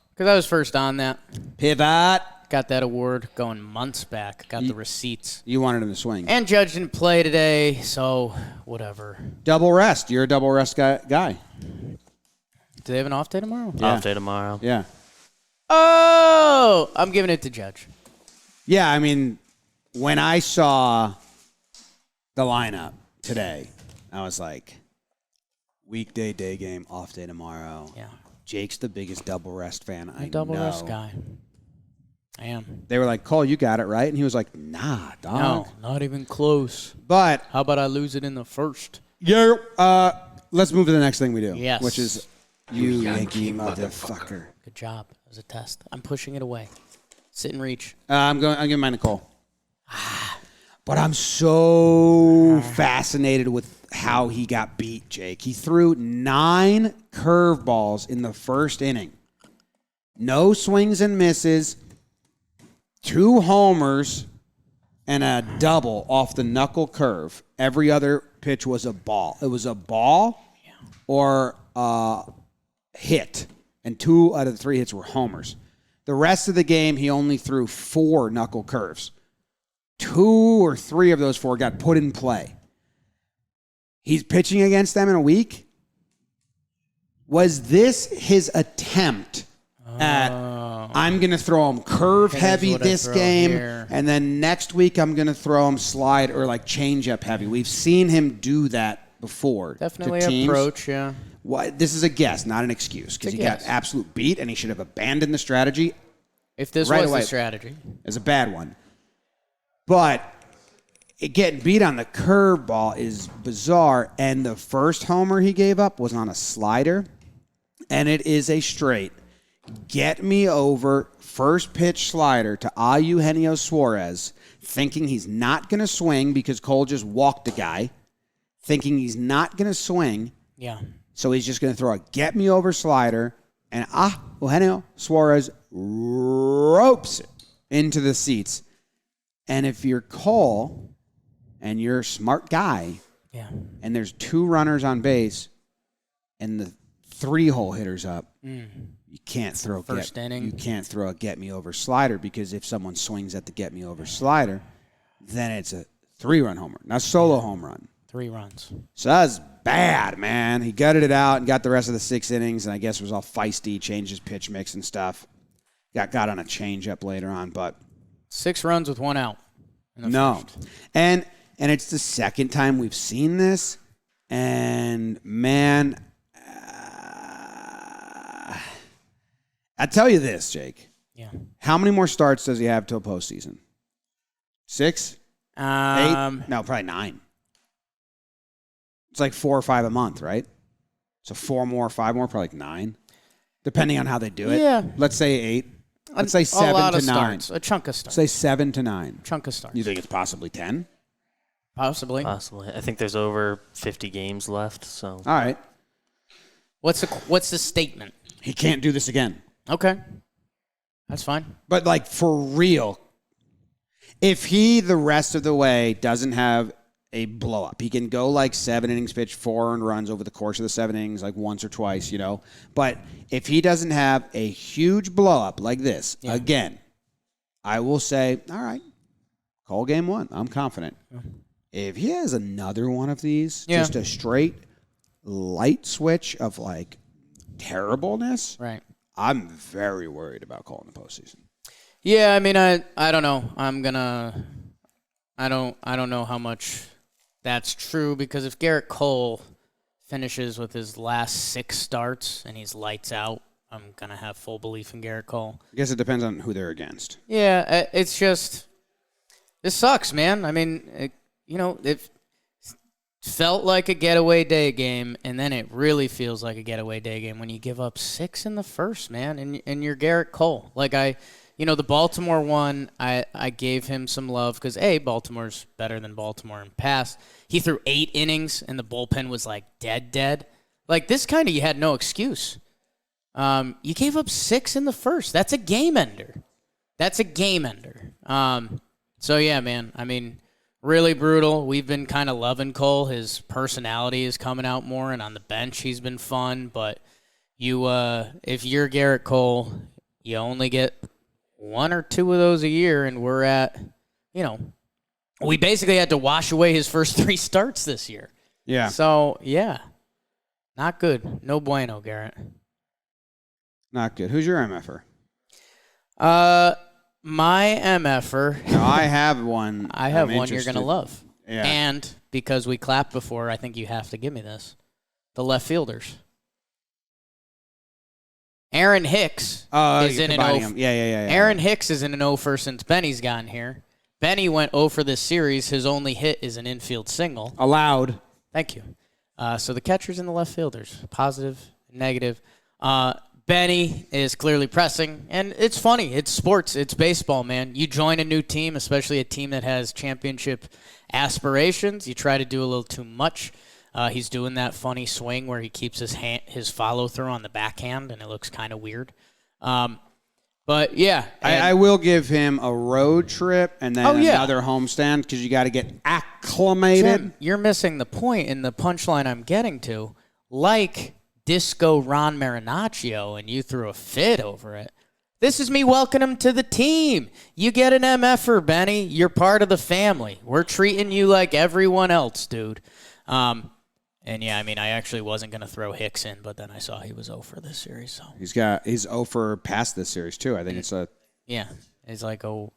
Because I was first on that. Pivot. Got that award going months back. Got the receipts. You wanted him to swing. And Judge didn't play today, so whatever. Double rest. You're a double rest guy. Do they have an off day tomorrow? Yeah. Off day tomorrow. Yeah. Oh! I'm giving it to Judge. Yeah, I mean, when I saw the lineup today, I was like, weekday, day game, off day tomorrow. Yeah. Jake's the biggest double rest fan I know. Double rest guy. I am. They were like, Cole, you got it, right? And he was like, nah, dog. No, not even close. But How about I lose it in the first? let's move to the next thing we do. Yes. Which is you Yankee motherfucker. Good job. It was a test. I'm pushing it away. Sit and reach. I'm giving mine to Cole. But I'm so fascinated with how he got beat, Jake. He threw 9 curveballs in the first inning. No swings and misses. 2 homers and a double off the knuckle curve. Every other pitch was a ball. It was a ball or a hit, and 2 out of the 3 hits were homers. The rest of the game, he only threw 4 knuckle curves. 2 or 3 of those 4 got put in play. He's pitching against them in a week. Was this his attempt at, I'm going to throw him curve heavy this game, and then next week I'm going to throw him slide or like change up heavy? We've seen him do that before. Definitely to teams. approach, yeah. This is a guess, not an excuse, because he got absolute beat, and he should have abandoned the strategy. If this right was away. the strategy. It's a bad one. But getting beat on the curveball is bizarre, and the first homer he gave up was on a slider, and it is a straight get me over first pitch slider to Eugenio Suarez, thinking he's not going to swing because Cole just walked the guy, thinking he's not going to swing. Yeah. So he's just going to throw a get me over slider, and Eugenio Suarez ropes it into the seats. And if you're Cole and you're a smart guy, and there's 2 runners on base and the 3-hole hitter's up, you can't throw First inning. You can't throw a get me over slider, because if someone swings at the get me over slider, then it's a 3-run homer, not a solo home run. 3 runs. So that was bad, man. He gutted it out and got the rest of the 6 innings, and I guess was all feisty, changed his pitch mix and stuff. Got on a changeup later on, but 6 runs with 1 out. no. And it's the second time we've seen this, and man, I tell you this, Jake. Yeah. How many more starts does he have till postseason? 6? 8? No, probably 9. It's like 4 or 5 a month, right? So 4 more, 5 more, probably like 9, depending on how they do it. Yeah. Let's say 8. Let's say 7 a lot to of 9. Starts. A chunk of starts. Say 7 to 9. Chunk of starts. You think it's possibly 10? Possibly. Possibly. I think there's over 50 games left. So. All right. What's the statement? He can't do this again. Okay. That's fine. But, like, for real, if he the rest of the way doesn't have a blow-up, he can go, like, 7 innings pitch, 4 earned runs over the course of the 7 innings, like once or twice, you know. But if he doesn't have a huge blow-up like this, again, I will say, all right, call game 1. I'm confident. If he has another one of these, just a straight light switch of, like, terribleness, Right. I'm very worried about calling the postseason. Yeah, I mean, I don't know. I don't know how much that's true because if Gerrit Cole finishes with his last 6 starts and he's lights out, I'm gonna have full belief in Gerrit Cole. I guess it depends on who they're against. Yeah, it's just this sucks, man. I mean, it felt like a getaway day game, and then it really feels like a getaway day game when you give up 6 in the first, man, and you're Gerrit Cole. Like the Baltimore one, I gave him some love because Baltimore's better than Baltimore in pass. He threw 8 innings, and the bullpen was like dead. Like this kind of you had no excuse. You gave up 6 in the first. That's a game ender. So yeah, man. I mean, really brutal. We've been kind of loving Cole. His personality is coming out more, and on the bench he's been fun. But if you're Gerrit Cole, you only get 1 or 2 of those a year, and we're at, we basically had to wash away his first 3 starts this year. Yeah. So yeah, not good. No bueno, Gerrit. Not good. Who's your MFer? My MFer. No, I have one. I have I'm one you're going to love. Yeah. And because we clapped before, I think you have to give me this. The left fielders. Aaron Hicks is in an 0. Yeah. Aaron Hicks is in an 0 for since Benny's gotten here. Benny went 0 for this series. His only hit is an infield single. Allowed. Thank you. So the catchers and the left fielders, positive, negative. Benny is clearly pressing, and it's funny. It's sports. It's baseball, man. You join a new team, especially a team that has championship aspirations. You try to do a little too much. He's doing that funny swing where he keeps his follow-through on the backhand, and it looks kind of weird. But, yeah. I will give him a road trip and then another homestand because you got to get acclimated. Jim, you're missing the point in the punchline I'm getting to. Like Disco Ron Marinaccio, and you threw a fit over it. This is me welcoming him to the team. You get an MFer, Benny. You're part of the family. We're treating you like everyone else, dude. And yeah, I mean, I actually wasn't going to throw Hicks in, but then I saw he was 0 for this series. So he's 0 for past this series too. I think it's a he's like 0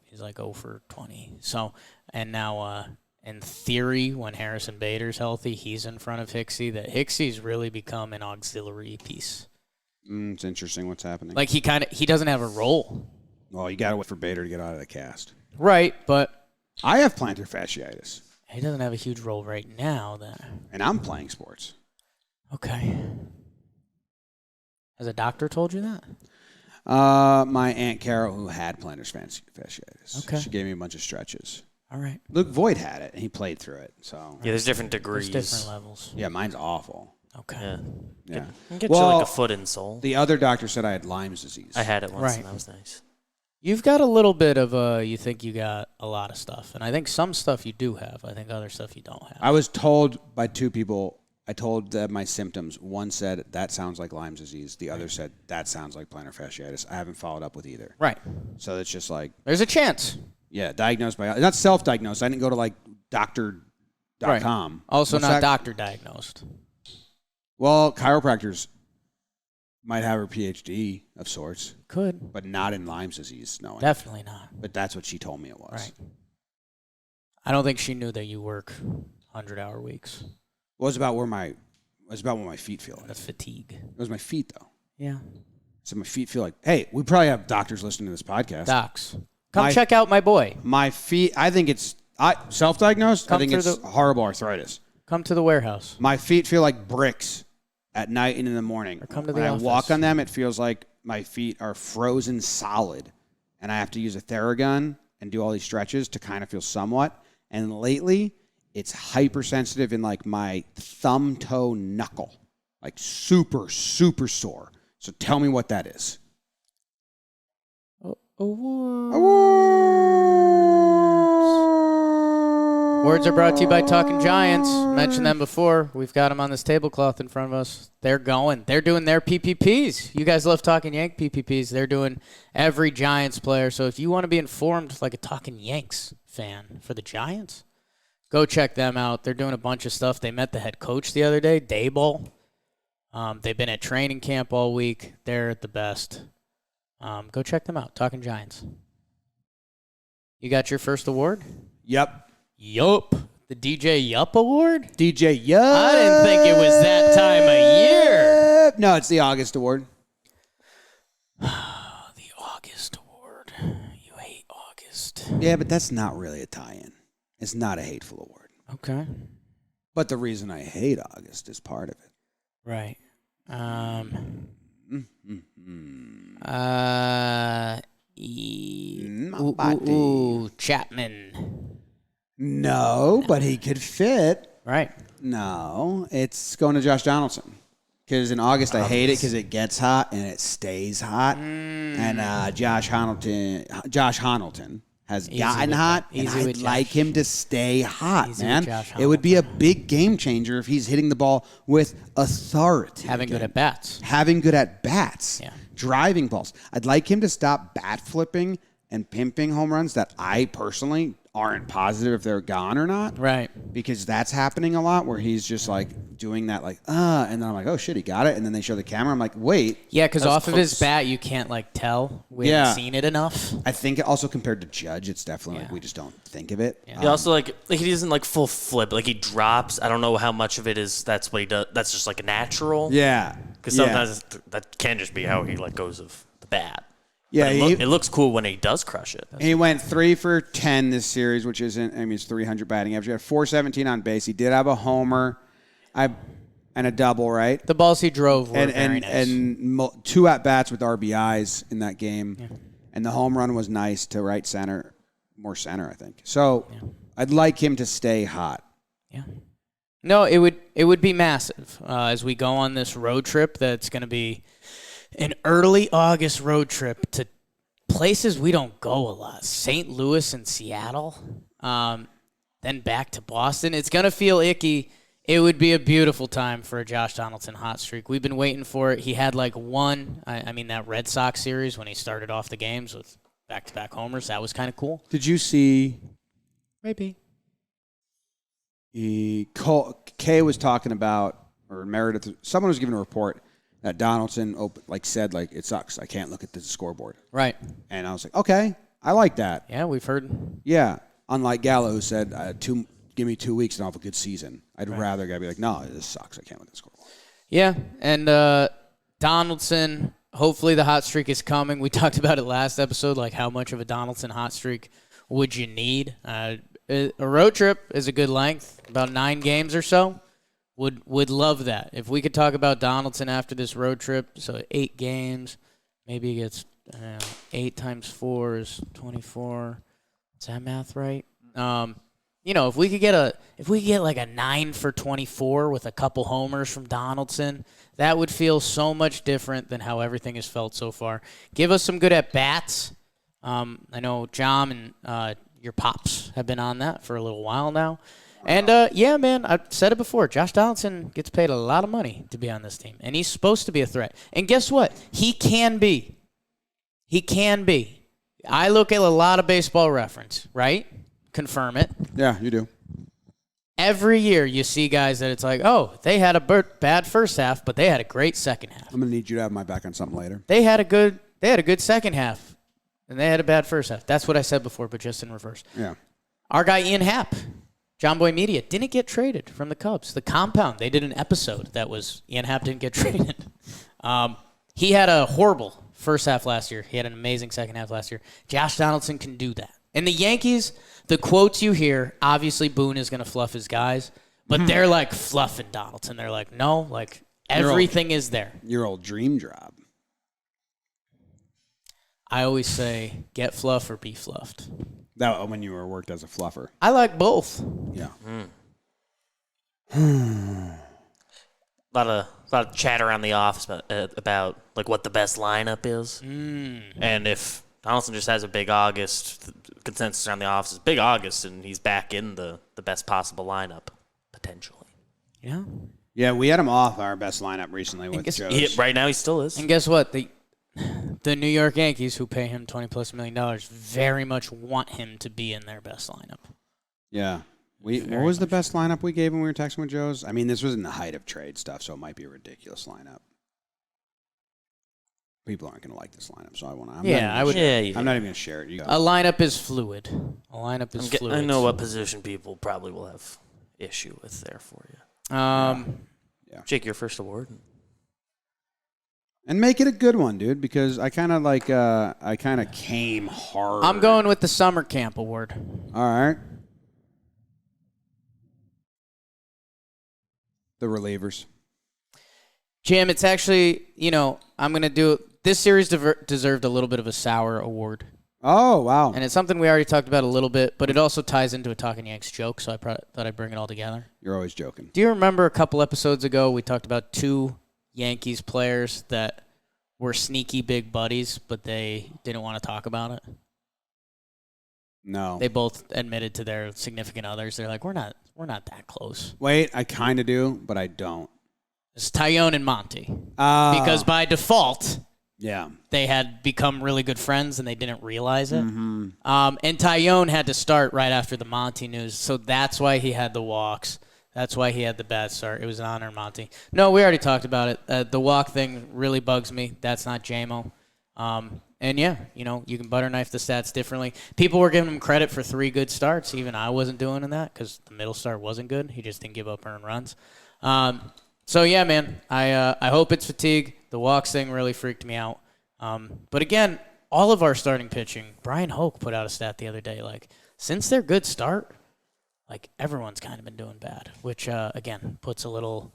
for 20. So and now in theory, when Harrison Bader's healthy, he's in front of Hicksy. That Hicksy's really become an auxiliary piece. It's interesting what's happening. Like he doesn't have a role. Well, you got to wait for Bader to get out of the cast. Right, but I have plantar fasciitis. He doesn't have a huge role right now. And I'm playing sports. Okay. Has a doctor told you that? My Aunt Carol, who had plantar fasciitis. Okay. She gave me a bunch of stretches. All right. Luke Voigt had it, and he played through it. So yeah, there's different degrees. There's different levels. Yeah, mine's awful. Okay. Yeah. Get you like a foot insole. The other doctor said I had Lyme's disease. I had it once, Right. and that was nice. You've got a little bit of you think you got a lot of stuff. And I think some stuff you do have. I think other stuff you don't have. I was told by 2 people, I told them my symptoms. One said, that sounds like Lyme's disease. The other said, that sounds like plantar fasciitis. I haven't followed up with either. Right. So it's just like. There's a chance. Yeah, diagnosed by, not self-diagnosed. I didn't go to like doctor.com. Right. Also What's not that? doctor diagnosed. Well, chiropractors might have her PhD of sorts. Could. But not in Lyme's disease, no. Definitely not. But that's what she told me it was. Right. I don't think she knew that you work 100-hour weeks. Well, it's about what my feet feel like. The fatigue. It was my feet, though. Yeah. So my feet feel like, hey, we probably have doctors listening to this podcast. Docs. Come check out my boy. My feet, I think it's self-diagnosed. I think through it's horrible arthritis. Come to the warehouse. My feet feel like bricks at night and in the morning. Or come to the when office. I walk on them, it feels like my feet are frozen solid, and I have to use a Theragun and do all these stretches to kind of feel somewhat. And lately, it's hypersensitive in like my thumb toe knuckle, like super, super sore. So tell me what that is. Words are brought to you by Talkin Giants. Mentioned them before. We've got them on this tablecloth in front of us. They're going. They're doing their PPPs. You guys love Talkin Yank PPPs. They're doing every Giants player. So if you want to be informed like a Talkin Yanks fan for the Giants, go check them out. They're doing a bunch of stuff. They met the head coach the other day, Daboll. They've been at training camp all week. They're the best. Go check them out. Talkin Giants. You got your first award? Yep. Yup. The DJ Yup Award? DJ Yup. I didn't think it was that time of year. No, it's the August Award. The August Award. You hate August. Yeah, but that's not really a tie-in. It's not a hateful award. Okay. But the reason I hate August is part of it. Right. Chapman. No, but he could fit. Right. No, it's going to Josh Donaldson. Because in August, I hate it because it gets hot and it stays hot. And Josh Hamilton has gotten hot, and I'd like him to stay hot, man. It would be a big game changer if he's hitting the ball with authority. Having good at bats. Having good at bats. Yeah. Driving balls. I'd like him to stop bat flipping and pimping home runs that I personally aren't positive if they're gone or not. Right. Because that's happening a lot where he's just like doing that like, and then I'm like, oh shit, he got it. And then they show the camera. I'm like, wait. Yeah, because off of his bat, you can't like tell. We haven't seen it enough. I think also compared to Judge, it's definitely like we just don't think of it. He also like he doesn't like full flip. Like he drops. I don't know how much of it is that's what he does. That's just like a natural. Yeah. Because sometimes that can just be how he like goes of the bat. Yeah, it looks cool when he does crush it. He went 3 for 10 this series, which isn't. I mean, it's 300 batting average. He had 417 on base. He did have a homer, and a double, right? The balls he drove were very nice. And 2 at bats with RBIs in that game, and the home run was nice to right center, more center, I think. So I'd like him to stay hot. Yeah. No, it would be massive as we go on this road trip. That's going to be an early August road trip to places we don't go a lot. St. Louis and Seattle, then back to Boston. It's going to feel icky. It would be a beautiful time for a Josh Donaldson hot streak. We've been waiting for it. He had like one, that Red Sox series when he started off the games with back-to-back homers. That was kind of cool. Did you see? Maybe. Kay was talking about, or Meredith, someone was giving a report that Donaldson said it sucks. I can't look at the scoreboard. Right. And I was like, okay, I like that. Yeah, we've heard. Yeah. Unlike Gallo, who said, give me 2 weeks and I'll have a good season. I'd rather a guy be like, no, this sucks. I can't look at the scoreboard. Yeah, and Donaldson, hopefully the hot streak is coming. We talked about it last episode, like how much of a Donaldson hot streak would you need? A road trip is a good length, about 9 games or so. Would love that. If we could talk about Donaldson after this road trip, so 8 games, maybe he gets 8 times 4 is 24. Is that math right? If we could get like a 9 for 24 with a couple homers from Donaldson, that would feel so much different than how everything has felt so far. Give us some good at bats. I know John and your pops have been on that for a little while now. And, man, I've said it before. Josh Donaldson gets paid a lot of money to be on this team, and he's supposed to be a threat. And guess what? He can be. He can be. I look at a lot of Baseball Reference, right? Confirm it. Yeah, you do. Every year you see guys that it's like, oh, they had a bad first half, but they had a great second half. I'm going to need you to have my back on something later. They had a good second half, and they had a bad first half. That's what I said before, but just in reverse. Yeah. Our guy Ian Happ, John Boy Media, didn't get traded from the Cubs. The Compound, they did an episode that was Ian Happ didn't get traded. He had a horrible first half last year. He had an amazing second half last year. Josh Donaldson can do that. And the Yankees, the quotes you hear, obviously Boone is going to fluff his guys, but they're like fluffing Donaldson. They're like, no, like everything is there. Your old dream job. I always say, get fluff or be fluffed. That when you were worked as a fluffer. I like both. Yeah. A lot of chatter around the office about like what the best lineup is, and if Donaldson just has a big August, the consensus around the office is big August, and he's back in the best possible lineup potentially. Yeah. Yeah, we had him off our best lineup recently with Joez. Right now he still is. And guess what? The New York Yankees, who pay him $20+ million, very much want him to be in their best lineup. Yeah. What was the best lineup we gave when we were texting with Joez? I mean, this was in the height of trade stuff, so it might be a ridiculous lineup. people aren't going to like this lineup, so I want to. I would. Yeah. I'm not even going to share it. You A go. lineup is fluid. Fluid. I know what position people probably will have issue with there for you. Jake, your first award. And make it a good one, dude, because I kind of came hard. I'm going with the Summer Camp Award. All right. The relievers. Jim, it's actually, I'm going to do this series deserved a little bit of a sour award. Oh, wow. And it's something we already talked about a little bit, but it also ties into a Talkin' Yanks joke, so I thought I'd bring it all together. You're always joking. Do you remember a couple episodes ago we talked about 2 Yankees players that were sneaky big buddies, but they didn't want to talk about it? No. They both admitted to their significant others. They're like, we're not that close. Wait, I kind of do, but I don't. It's Tyone and Monty. Because by default, yeah, they had become really good friends and they didn't realize it. Mm-hmm. And Tyone had to start right after the Monty news, so that's why he had the walks. That's why he had the bad start. It was an honor, Monty. No, we already talked about it. The walk thing really bugs me. That's not JMO. And yeah, you can butter knife the stats differently. People were giving him credit for 3 good starts. Even I wasn't doing that because the middle start wasn't good. He just didn't give up earned runs. So yeah, man, I hope it's fatigue. The walks thing really freaked me out. But again, all of our starting pitching, Brian Hoke put out a stat the other day, like, since their good start, like, everyone's kind of been doing bad, which, again, puts a little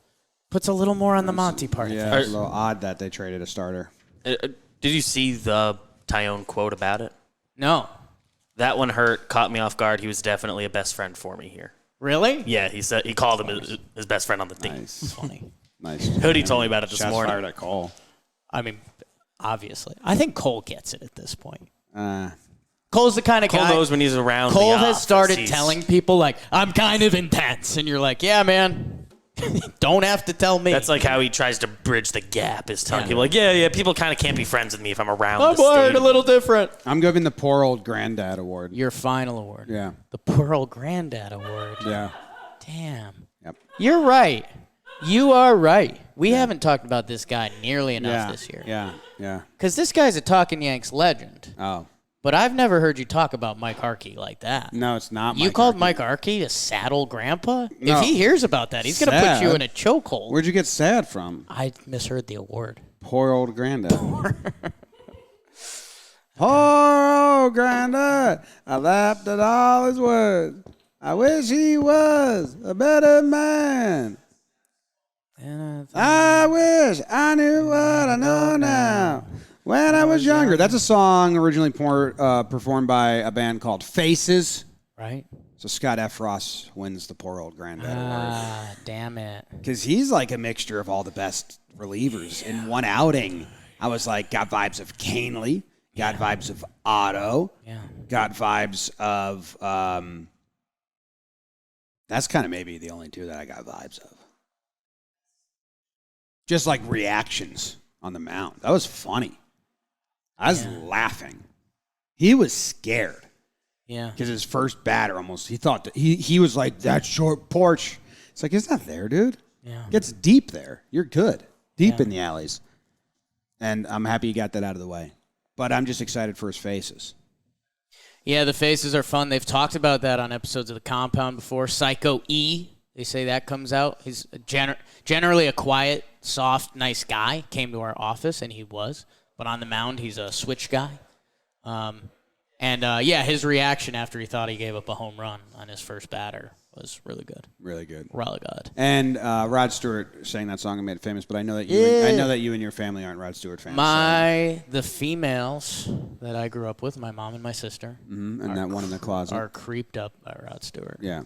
more on the Monty part. Yeah, it's a little odd that they traded a starter. Did you see the Tyone quote about it? No. That one caught me off guard. He was definitely a best friend for me here. Really? Yeah, he said he called him his best friend on the team. Nice. Funny. Nice. Hoodie told me about it this Shots morning. fired at Cole. I mean, obviously. I think Cole gets it at this point. Uh, Cole's the kind of Cole guy. knows when he's around. Cole the has office. started telling people, like, I'm kind of intense. And you're like, yeah, man. Don't have to tell me. That's like how he tries to bridge the gap, is telling people, like, yeah, people kind of can't be friends with me if I'm around I'm the wired a stadium. little different. I'm giving the poor old Grandad award. Your final award. Yeah. The poor old Grandad award. Yeah. Damn. Yep. You're right. You are right. We haven't talked about this guy nearly enough this year. Yeah. Yeah. Because this guy's a Talkin' Yanks legend. Oh. But I've never heard you talk about Mike Harkey like that. No, it's not. You called Mike Harkey a saddle grandpa? No. If he hears about that, he's going to put you Sad? in a chokehold. Where'd you get sad from? I misheard the award. Poor old Grandad. Poor old Grandad. I laughed at all his words. I wish he was a better man. I wish I knew what I know now. When I was younger. That's a song originally performed by a band called Faces. Right? So Scott F. Ross wins the poor old Grandad award. Ah, damn it. Because he's like a mixture of all the best relievers in one outing. I was like, got vibes of Canely, got vibes of Otto, got vibes of, that's kind of maybe the only 2 that I got vibes of. Just like reactions on the mound. That was funny. I was laughing. He was scared. Yeah. Because his first batter almost, he thought that he was like, that short porch. It's like, it's not there, dude. Yeah. Gets deep there. You're good. Deep in the alleys. And I'm happy you got that out of the way. But I'm just excited for his faces. Yeah, the faces are fun. They've talked about that on episodes of The Compound before. Psycho E, they say that comes out. He's generally a quiet, soft, nice guy. Came to our office, and he was. But on the mound, he's a switch guy. His reaction after he thought he gave up a home run on his first batter was really good. Really good. Really good. And Rod Stewart sang that song and made it famous. But I know that you and your family aren't Rod Stewart fans. The females that I grew up with, my mom and my sister, and that one in the closet are creeped up by Rod Stewart. Yeah.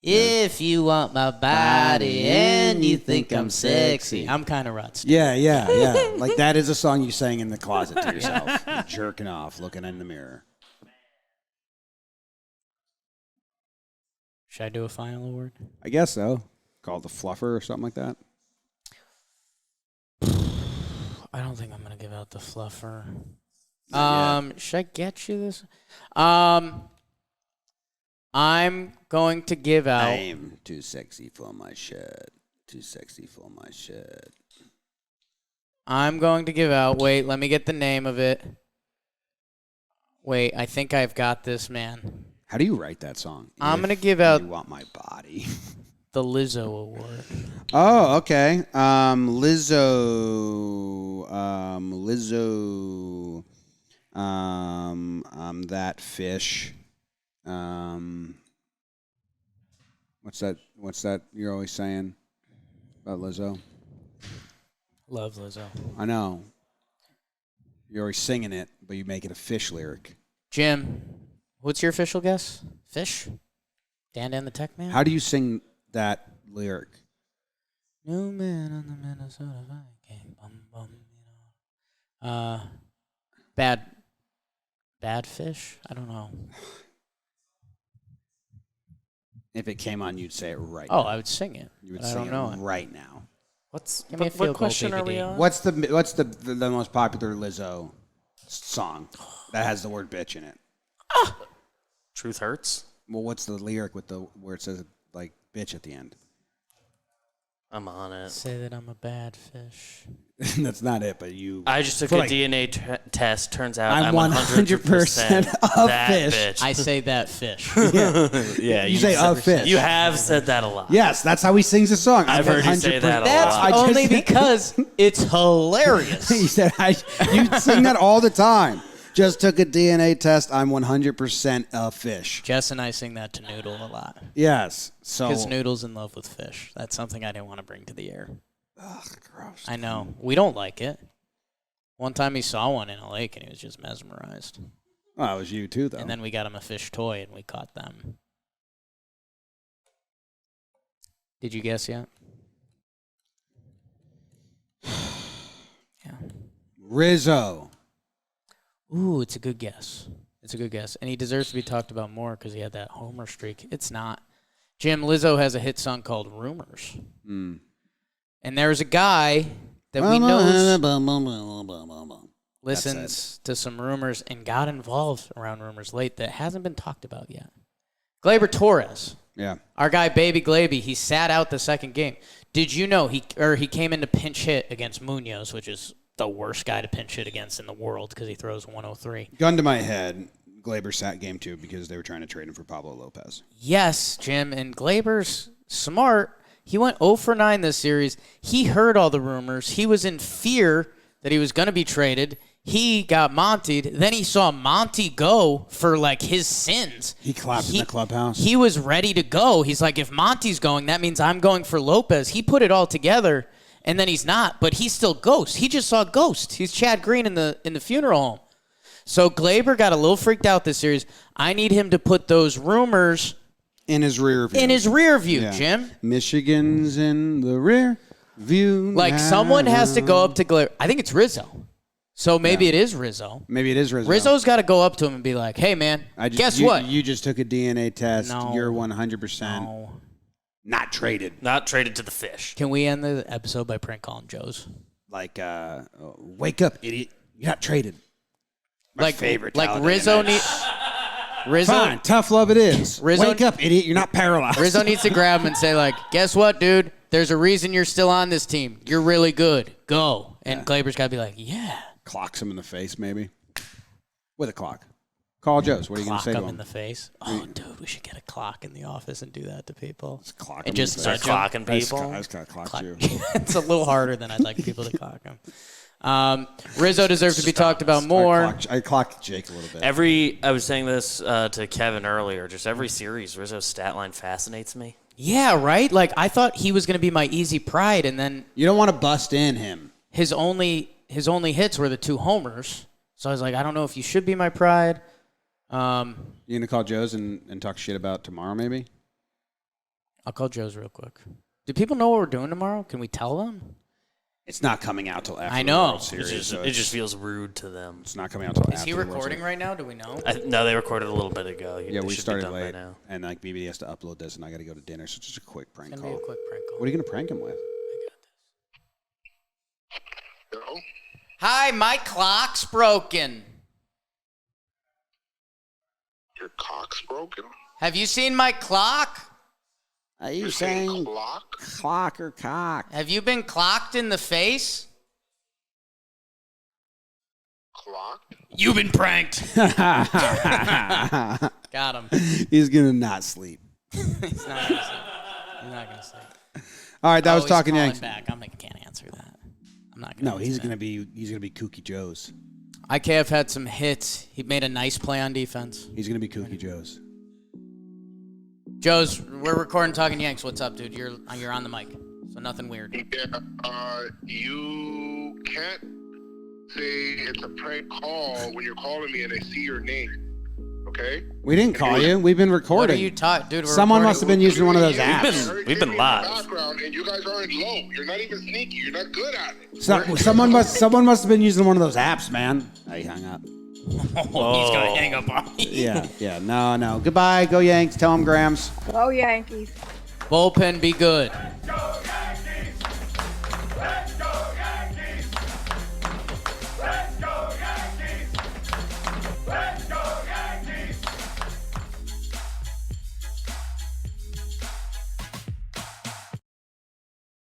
If you want my body and you think I'm sexy, I'm kind of Rod Stewart. Yeah. Like that is a song you sang in the closet to yourself. You're jerking off, looking in the mirror. Should I do a final award? I guess so. Called the Fluffer or something like that. I don't think I'm going to give out the fluffer. Not Should I get you this? I'm going to give out. I'm too sexy for my shirt. Too sexy for my shirt. I'm going to give out. Wait, let me get the name of it. Wait, I think I've got this, man. How do you write that song? I'm going to give out You Want My Body. the Lizzo Award. Oh, okay. Lizzo. That fish. What's that you're always saying about Lizzo? Love Lizzo. I know. You're always singing it, but you make it a fish lyric. Jim, what's your official guess? Fish? Dan the Tech Man? How do you sing that lyric? New man on the Minnesota Viking. Bum, bum, bad fish? I don't know. If it came on, you'd say it right Oh, now. I would sing it. You would but I sing don't know it right now. Give me a What field goal question are we DVD. on? What's the most popular Lizzo song that has the word bitch in it? Truth hurts. Well, what's the lyric with the where it says like bitch at the end? I'm on it. Say that I'm a bad fish. That's not it, but you. I just took For a like- DNA test. Turns out I'm I'm 100% 100% a that fish. bitch. I say that fish. Yeah, You say a fish. You have said that a lot. Yes, that's how he sings the song. I've heard you say that a That's lot. only because it's hilarious. He said, you sing that all the time. Just took a DNA test. I'm 100% a fish. Jess and I sing that to Noodle a lot. Yes. So. Because Noodle's in love with fish. That's something I didn't want to bring to the air. Ugh, gross. I know. We don't like it. One time he saw one in a lake and he was just mesmerized. Well, it was you too, though. And then we got him a fish toy and we caught them. Did you guess yet? Yeah. Rizzo. Ooh, it's a good guess. It's a good guess. And he deserves to be talked about more because he had that homer streak. It's not. Jim, Lizzo has a hit song called Rumors. Mm. And there's a guy that we know listens to some rumors and got involved around rumors late that hasn't been talked about yet. Gleyber Torres. Yeah. Our guy, Baby Glaby, he sat out the second game. Did you know he came in to pinch hit against Munoz, which is the worst guy to pinch hit against in the world because he throws 103. Gun to my head, Gleyber sat game 2 because they were trying to trade him for Pablo Lopez. Yes, Jim, and Glaber's smart. He went 0 for 9 this series. He heard all the rumors. He was in fear that he was going to be traded. He got Montied. Then he saw Monty go for, like, his sins. He clapped in the clubhouse. He was ready to go. He's like, if Monty's going, that means I'm going for Lopez. He put it all together, and then he's not. But he's still Ghost. He just saw Ghost. He's Chad Green in the funeral home. So Gleyber got a little freaked out this series. I need him to put those rumors in his rear view. Yeah. Jim. Michigan's in the rear view. Like, now. someone has to go up to Gleyber. I think it's Rizzo. So maybe it is Rizzo. Maybe it is Rizzo. Rizzo's got to go up to him and be like, hey, man, guess what? You just took a DNA test. No. You're 100% No. not traded. Not traded to the fish. Can we end the episode by prank calling Joez? Like, wake up, idiot. You're not traded. My favorite. Like Rizzo Fine, tough love it is. Rizzo- Wake up, idiot. You're not paralyzed. Rizzo needs to grab him and say, like, guess what, dude? There's a reason you're still on this team. You're really good. Go. And Glaber's got to be like, yeah. Clocks him in the face, maybe. With a clock. Call Joez. What are you going to Clock say to him him? in the face. Oh, dude, we should get a clock in the office and do that to people. Just clock And him just in the face. Start clocking people. I just got to clock Clock. you. It's a little harder than I'd like people to clock him. Rizzo deserves to be talked about more. I clocked Jake a little bit. I was saying this to Kevin earlier. Just every series, Rizzo's stat line fascinates me. Yeah, right? Like, I thought he was going to be my easy pride, and then You don't want to bust in him. his only hits were the 2 homers. So I was like, I don't know if you should be my pride. You going to call Joez and talk shit about tomorrow, maybe? I'll call Joe's real quick. Do people know what we're doing tomorrow? Can we tell them? It's not coming out till after I the know. World Series. It just feels rude to them. It's not coming out till after Is he the World recording Series. right now? Do we know? No, they recorded a little bit ago. Yeah, They we should be started done by late, now. and like BBD has to upload this, and I got to go to dinner, so it's just a quick prank It's going to call. be a quick prank call. What are you going to prank him with? Hello? Hi, my clock's broken. Your cock's broken? Have you seen my clock? Are you You're saying clock? clock or cock? Have you been clocked in the face? blocked. You've been pranked. Got him. He's going to not sleep. He's not going to sleep. He's not going to sleep. All right, that was He's Talking calling Yanks. back. I can't answer that. I'm not going to. No, he's going to be Kooky Joe's. IKF had some hits. He made a nice play on defense. He's going to be Kooky Joe's. Joez, we're recording Talking Yanks. What's up, dude? You're on the mic, so nothing weird. Yeah, you can't say it's a prank call when you're calling me and they see your name. Okay? We didn't call you. We've been recording. What are you talking, dude? Someone must have been using one of those apps. We've been live. Background and you guys aren't low. You're not even sneaky. You're not good at it. Someone must have been using one of those apps, man. He hung up. Oh, he's gonna hang up on me. Yeah. No. Goodbye. Go Yanks. Tell him Grams. Go Yankees. Bullpen, be good.